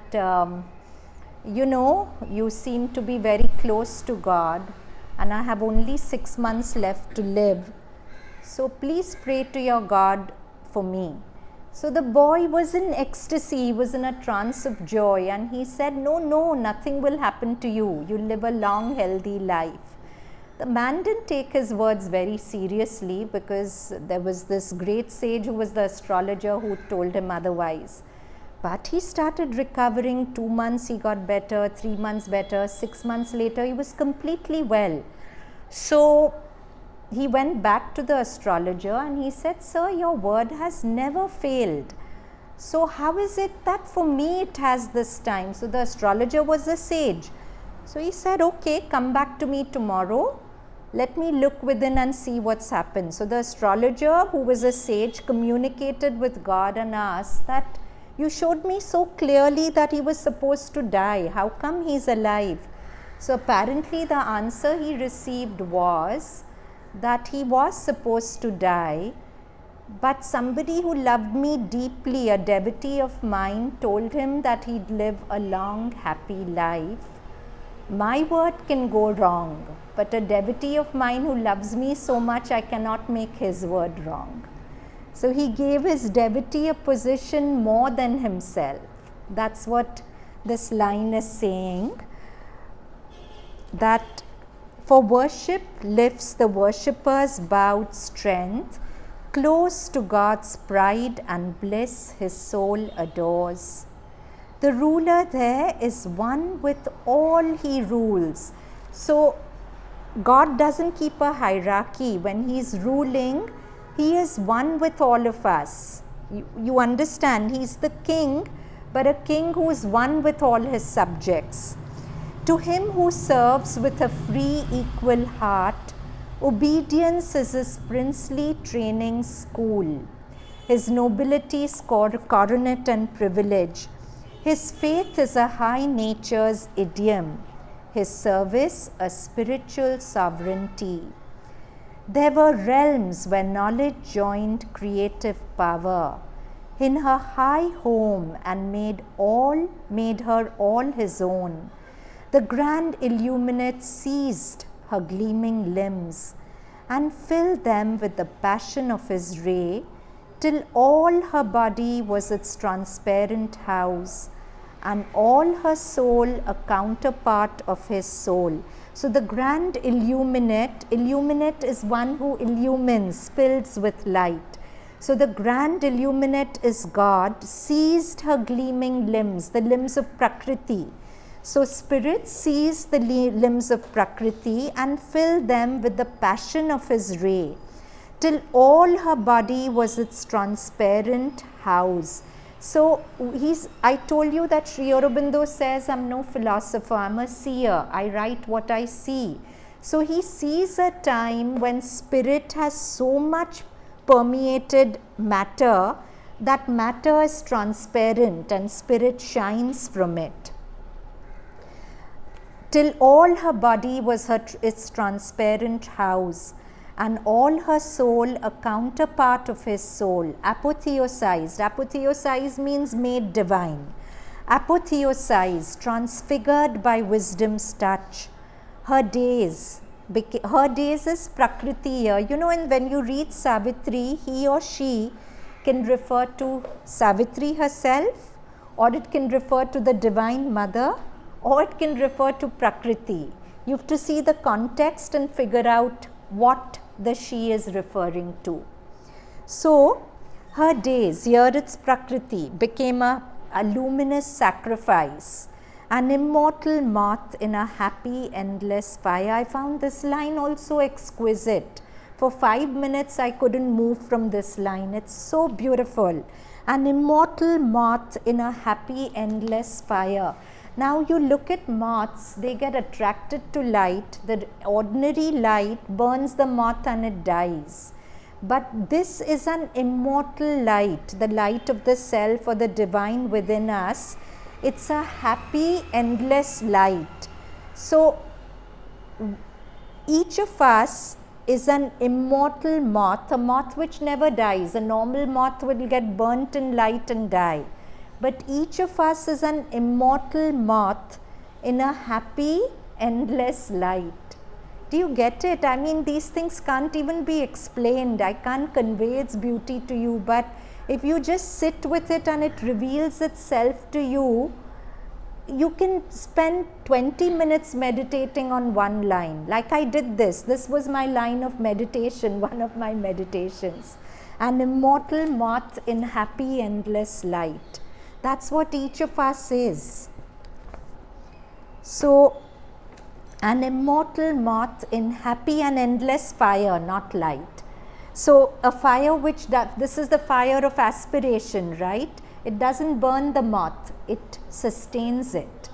you know, you seem to be very close to God, and I have only 6 months left to live, so please pray to your God for me. So the boy was in ecstasy, he was in a trance of joy, and he said, no, nothing will happen to you, you'll live a long healthy life. The man didn't take his words very seriously because there was this great sage who was the astrologer who told him otherwise. But he started recovering. 2 months he got better, 3 months better, 6 months later he was completely well. So he went back to the astrologer and he said, sir, your word has never failed. So how is it that for me it has this time? So the astrologer was a sage. So he said, okay, come back to me tomorrow. Let me look within and see what's happened. So the astrologer, who was a sage, communicated with God and asked that, you showed me so clearly that he was supposed to die. How come he's alive? So apparently the answer he received was that he was supposed to die, but somebody who loved me deeply, a devotee of mine, told him that he'd live a long, happy life. My word can go wrong, but a devotee of mine who loves me so much, I cannot make his word wrong. So he gave his devotee a position more than himself. That's what this line is saying, that for worship lifts the worshipper's bowed strength, close to God's pride and bliss his soul adores. The ruler there is one with all he rules. So God doesn't keep a hierarchy. When he is ruling, he is one with all of us. You understand, he's the king, but a king who is one with all his subjects. To him who serves with a free, equal heart, obedience is his princely training school, his nobility's coronet and privilege. His faith is a high nature's idiom, his service a spiritual sovereignty. There were realms where knowledge joined creative power in her high home and made her all his own. The grand illuminate seized her gleaming limbs and filled them with the passion of his ray, till all her body was its transparent house, and all her soul a counterpart of his soul. So the grand illuminate is one who illumines, fills with light. So the grand illuminate is God, seized her gleaming limbs, the limbs of Prakriti. So spirit seized the limbs of Prakriti and filled them with the passion of his ray, till all her body was its transparent house. So I told you that Sri Aurobindo says, I'm no philosopher, I'm a seer, I write what I see. So he sees a time when spirit has so much permeated matter, that matter is transparent and spirit shines from it. Till all her body was its transparent house, and all her soul a counterpart of his soul, apotheosized. Apotheosized means made divine. Apotheosized, transfigured by wisdom's touch. Her days, her days is Prakriti here. You know, and when you read Savitri, he or she can refer to Savitri herself, or it can refer to the Divine Mother, or it can refer to Prakriti. You have to see the context and figure out what the she is referring to. So, her days, here it's Prakriti, became a luminous sacrifice, an immortal moth in a happy endless fire. I found this line also exquisite. For 5 minutes I couldn't move from this line. It's so beautiful. An immortal moth in a happy endless fire. Now you look at moths, they get attracted to light. The ordinary light burns the moth and it dies. But this is an immortal light, the light of the self or the divine within us. It's a happy, endless light. So, each of us is an immortal moth, a moth which never dies. A normal moth will get burnt in light and die. But each of us is an immortal moth in a happy, endless light. Do you get it? I mean, these things can't even be explained. I can't convey its beauty to you, but if you just sit with it and it reveals itself to you, you can spend 20 minutes meditating on one line. Like I did this. This was my line of meditation, one of my meditations. An immortal moth in happy, endless light. That's what each of us is. So, an immortal moth in happy and endless fire, not light. So, a fire which, this is the fire of aspiration, right? It doesn't burn the moth, it sustains it.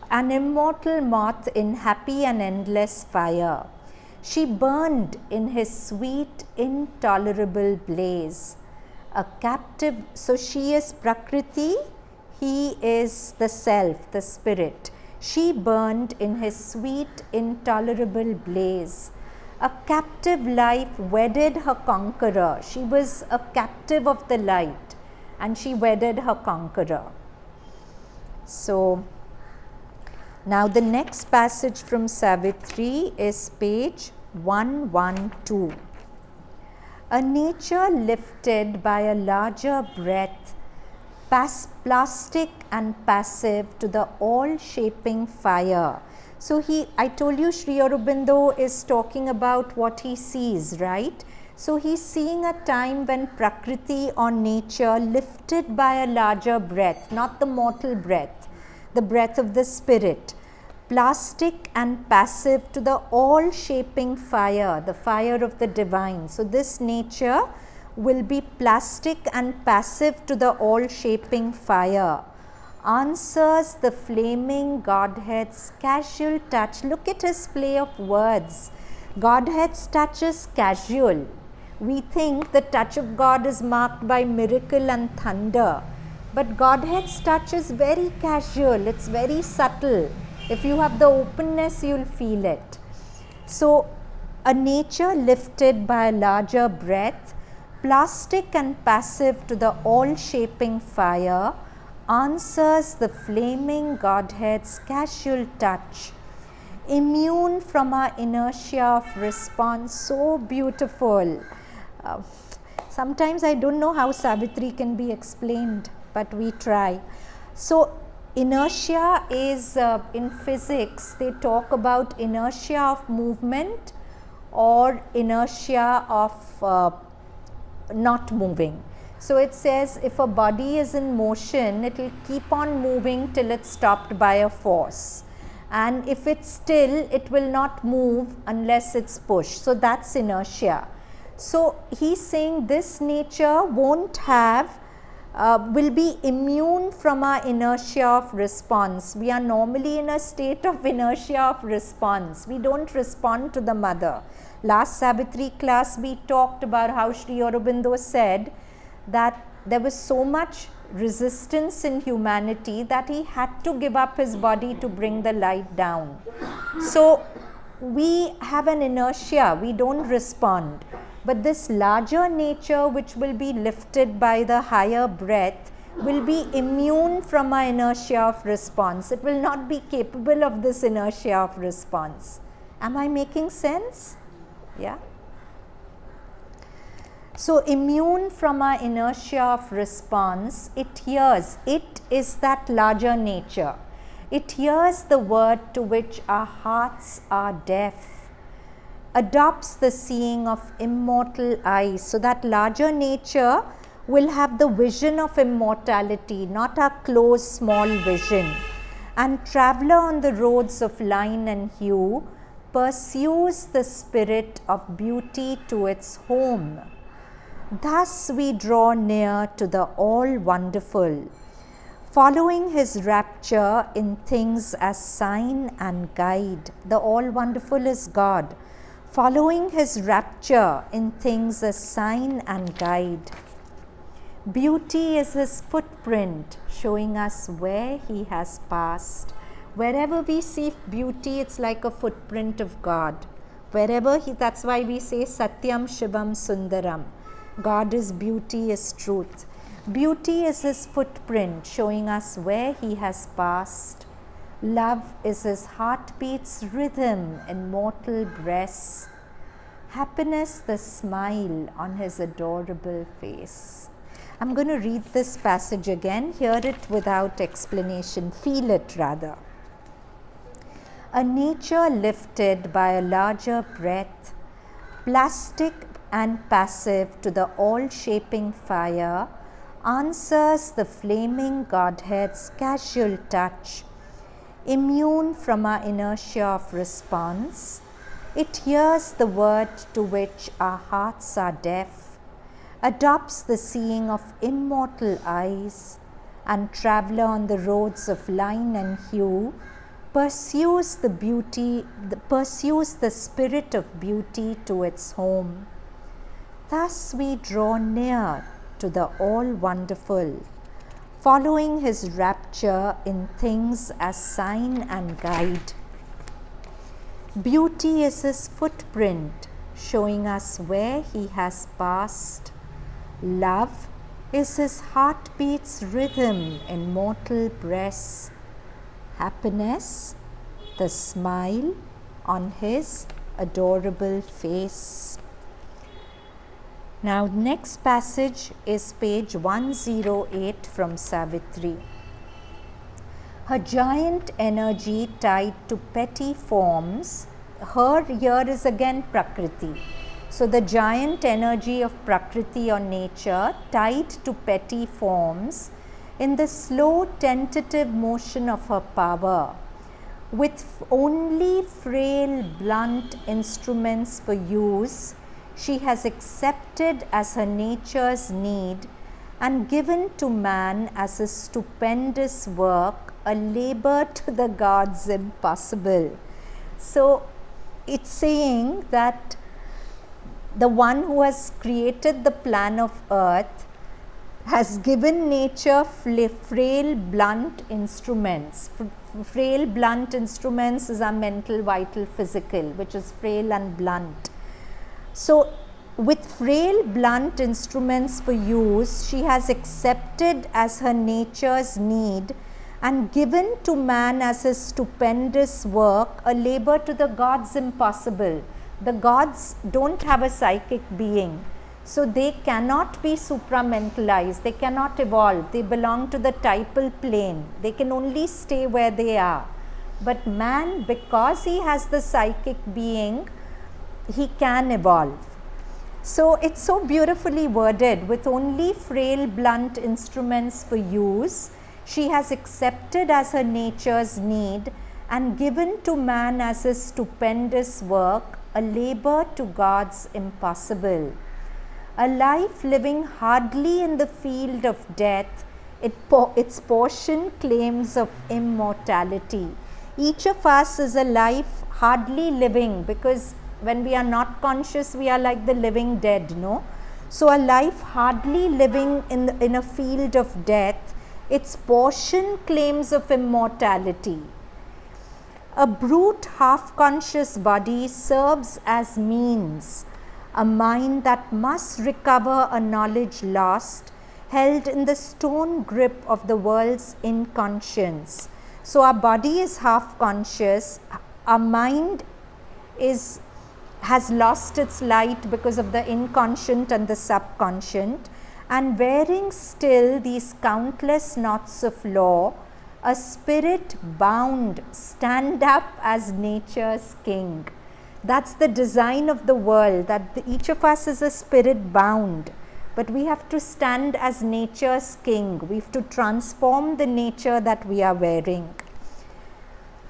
An immortal moth in happy and endless fire. She burned in his sweet, intolerable blaze. A captive, so she is Prakriti, he is the self, the spirit. She burned in his sweet, intolerable blaze. A captive life wedded her conqueror. She was a captive of the light and she wedded her conqueror. So, now the next passage from Savitri is page 112. A nature lifted by a larger breath, plastic and passive to the all-shaping fire. So I told you Sri Aurobindo is talking about what he sees, right? So he's seeing a time when Prakriti or nature lifted by a larger breath, not the mortal breath, the breath of the spirit, plastic and passive to the all-shaping fire, the fire of the divine. So this nature will be plastic and passive to the all-shaping fire. Answers the flaming Godhead's casual touch. Look at his play of words. Godhead's touch is casual. We think the touch of God is marked by miracle and thunder. But Godhead's touch is very casual. It's very subtle. If you have the openness, you'll feel it. So, a nature lifted by a larger breath, plastic and passive to the all-shaping fire, answers the flaming Godhead's casual touch, immune from our inertia of response. So beautiful. Sometimes I don't know how Savitri can be explained, but we try. So inertia is, in physics, they talk about inertia of movement or inertia of not moving. So it says if a body is in motion, it will keep on moving till it's stopped by a force. And if it's still, it will not move unless it's pushed. So that's inertia. So he's saying this nature won't have, will be immune from our inertia of response. We are normally in a state of inertia of response. We don't respond to the mother. Last Savitri class we talked about how Sri Aurobindo said that there was so much resistance in humanity that he had to give up his body to bring the light down. So we have an inertia, we don't respond. But this larger nature which will be lifted by the higher breath will be immune from our inertia of response. It will not be capable of this inertia of response. Am I making sense? Yeah. So immune from our inertia of response, it hears, it is that larger nature. It hears the word to which our hearts are deaf, adopts the seeing of immortal eyes. So that larger nature will have the vision of immortality, not our closed small vision. And traveler on the roads of line and hue pursues the spirit of beauty to its home. Thus we draw near to the all-wonderful, following his rapture in things as sign and guide. The all-wonderful is God. Following his rapture in things as sign and guide. Beauty is his footprint, showing us where he has passed. Wherever we see beauty, it's like a footprint of God. Wherever that's why we say Satyam Shivam Sundaram. God is beauty, is truth. Beauty is his footprint, showing us where he has passed. Love is his heartbeat's rhythm in mortal breasts. Happiness, the smile on his adorable face. I'm going to read this passage again. Hear it without explanation. Feel it rather. A nature lifted by a larger breath, plastic and passive to the all-shaping fire, answers the flaming Godhead's casual touch. Immune from our inertia of response, it hears the word to which our hearts are deaf, adopts the seeing of immortal eyes, and traveler on the roads of line and hue pursues the spirit of beauty to its home. Thus we draw near to the all-wonderful, following his rapture in things as sign and guide. Beauty is his footprint, showing us where he has passed. Love is his heartbeat's rhythm in mortal breasts. Happiness, the smile on his adorable face. Now, next passage is page 108 from Savitri. Her giant energy tied to petty forms, her here is again Prakriti. So, the giant energy of Prakriti or nature tied to petty forms in the slow tentative motion of her power, with only frail blunt instruments for use, she has accepted as her nature's need and given to man as a stupendous work, a labor to the gods impossible. So it's saying that the one who has created the plan of earth has given nature frail blunt instruments. Frail blunt instruments is our mental, vital, physical, which is frail and blunt. So with frail blunt instruments for use, she has accepted as her nature's need and given to man as his stupendous work, a labor to the gods impossible. The gods don't have a psychic being, so they cannot be supramentalized, they cannot evolve, they belong to the typal plane, they can only stay where they are. But man, because he has the psychic being, he can evolve. So it's so beautifully worded, with only frail blunt instruments for use, she has accepted as her nature's need and given to man as his stupendous work, a labor to gods impossible. A life living hardly in the field of death, its portion claims of immortality. Each of us is a life hardly living, because when we are not conscious, we are like the living dead, no? So a life hardly living in a field of death, its portion claims of immortality. A brute half-conscious body serves as means, a mind that must recover a knowledge lost, held in the stone grip of the world's inconscience. So our body is half-conscious, our mind has lost its light because of the inconscient and the subconscient, and wearing still these countless knots of law, a spirit bound stand up as nature's king. That's the design of the world, that each of us is a spirit bound, but we have to stand as nature's king. We have to transform the nature that we are wearing.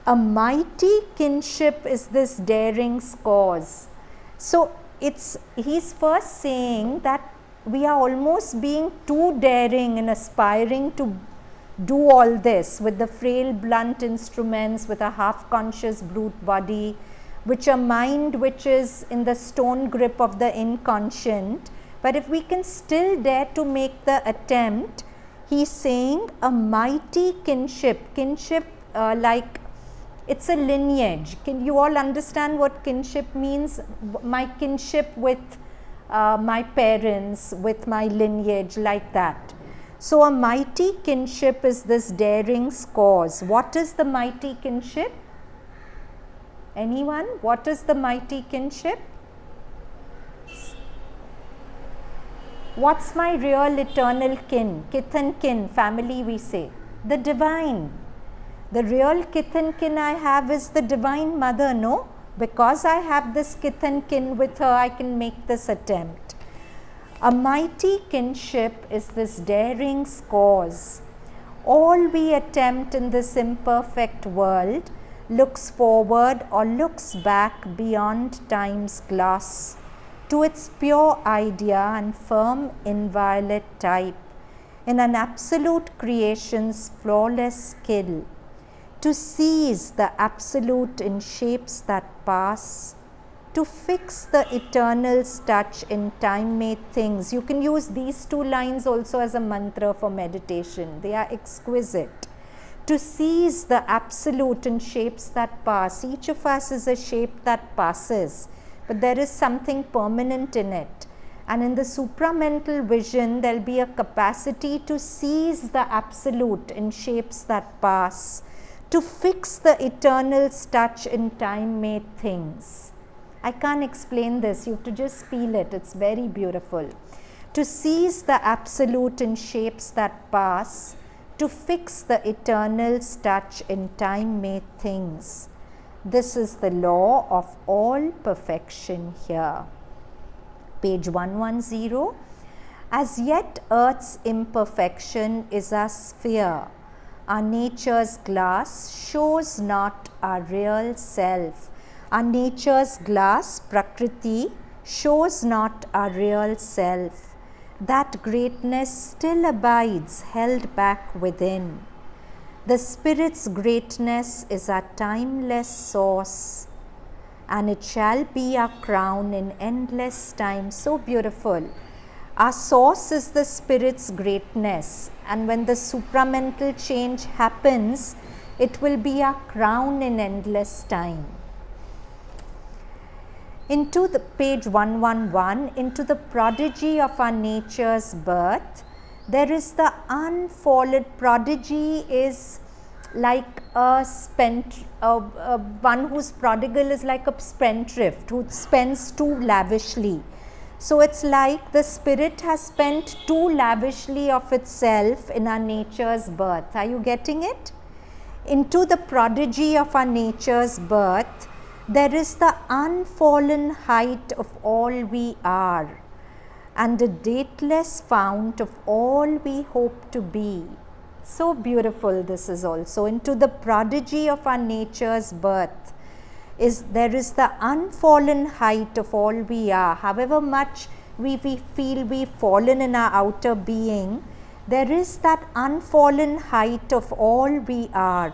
A mighty kinship is this daring's cause. So he's first saying that we are almost being too daring in aspiring to do all this with the frail blunt instruments, with a half-conscious brute body, which a mind which is in the stone grip of the inconscient. But if we can still dare to make the attempt, he's saying a mighty kinship, like it's a lineage. Can you all understand what kinship means? My kinship with my parents, with my lineage, like that. So a mighty kinship is this daring's cause. What is the mighty kinship? Anyone? What is the mighty kinship? What's my real eternal kin? Kith and kin, family we say. The divine. The real kith and kin I have is the divine mother, no? Because I have this kith and kin with her, I can make this attempt. A mighty kinship is this daring's cause. All we attempt in this imperfect world looks forward or looks back beyond time's glass to its pure idea and firm inviolate type in an absolute creation's flawless skill, to seize the absolute in shapes that pass, to fix the eternal's touch in time-made things. You can use these two lines also as a mantra for meditation. They are exquisite. To seize the absolute in shapes that pass. Each of us is a shape that passes, but there is something permanent in it. And in the supramental vision, there will be a capacity to seize the absolute in shapes that pass, to fix the eternal's touch in time-made things. I can't explain this, you have to just feel it, it's very beautiful. To seize the absolute in shapes that pass, to fix the eternal's touch in time-made things. This is the law of all perfection here. Page 110. As yet earth's imperfection is our sphere. Our nature's glass shows not our real self. Our nature's glass, Prakriti, shows not our real self. That greatness still abides held back within. The Spirit's greatness is our timeless source, and it shall be our crown in endless time. So beautiful. Our source is the Spirit's greatness, and when the supramental change happens, it will be our crown in endless time. Into the page 111, into the prodigy of our nature's birth, there is the unfolded. Prodigy is like a one whose prodigal is like a spendthrift who spends too lavishly. So it's like the Spirit has spent too lavishly of itself in our nature's birth. Are you getting it? Into the prodigy of our nature's birth, there is the unfallen height of all we are, and a dateless fount of all we hope to be. So beautiful this is also. Into the prodigy of our nature's birth, there is the unfallen height of all we are. However much we feel we've fallen in our outer being, there is that unfallen height of all we are,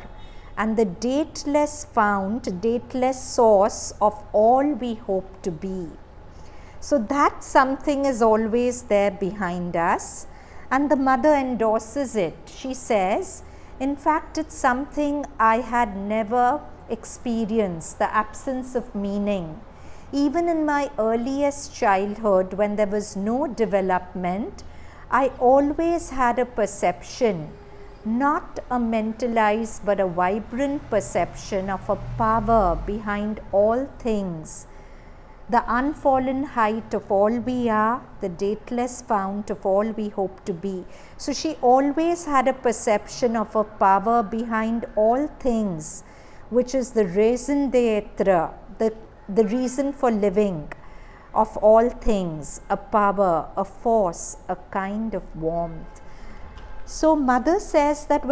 and the dateless fount, dateless source of all we hope to be. So that something is always there behind us, and the mother endorses it. She says, in fact, it's something I had never experienced, the absence of meaning. Even in my earliest childhood, when there was no development, I always had a perception not a mentalized but a vibrant perception of a power behind all things, the unfallen height of all we are, the dateless fount of all we hope to be. So she always had a perception of a power behind all things, which is the raison d'etre, the reason for living of all things, a power, a force, a kind of warmth. So mother says that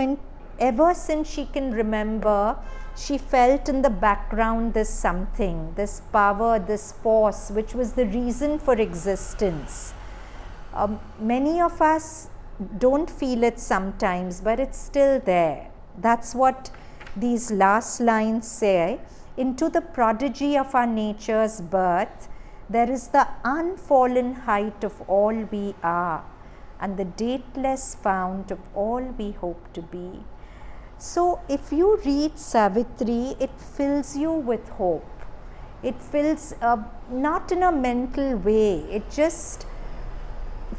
ever since she can remember, she felt in the background this something, this power, this force, which was the reason for existence. Many of us don't feel it sometimes, but it's still there. That's what these last lines say. Into the prodigy of our nature's birth, there is the unfallen height of all we are, and the dateless fount of all we hope to be. So if you read Savitri, it fills you with hope. It fills, not in a mental way, it just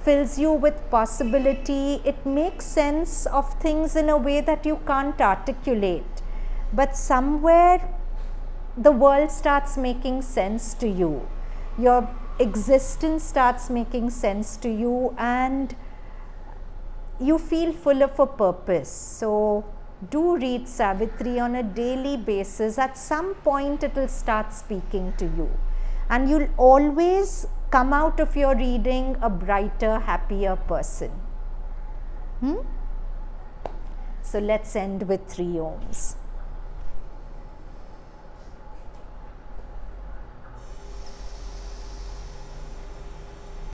fills you with possibility. It makes sense of things in a way that you can't articulate. But somewhere the world starts making sense to you. Your existence starts making sense to you, and you feel full of a purpose. So do read Savitri on a daily basis. At some point it will start speaking to you, and you'll always come out of your reading a brighter, happier person. So let's end with 3 Oms.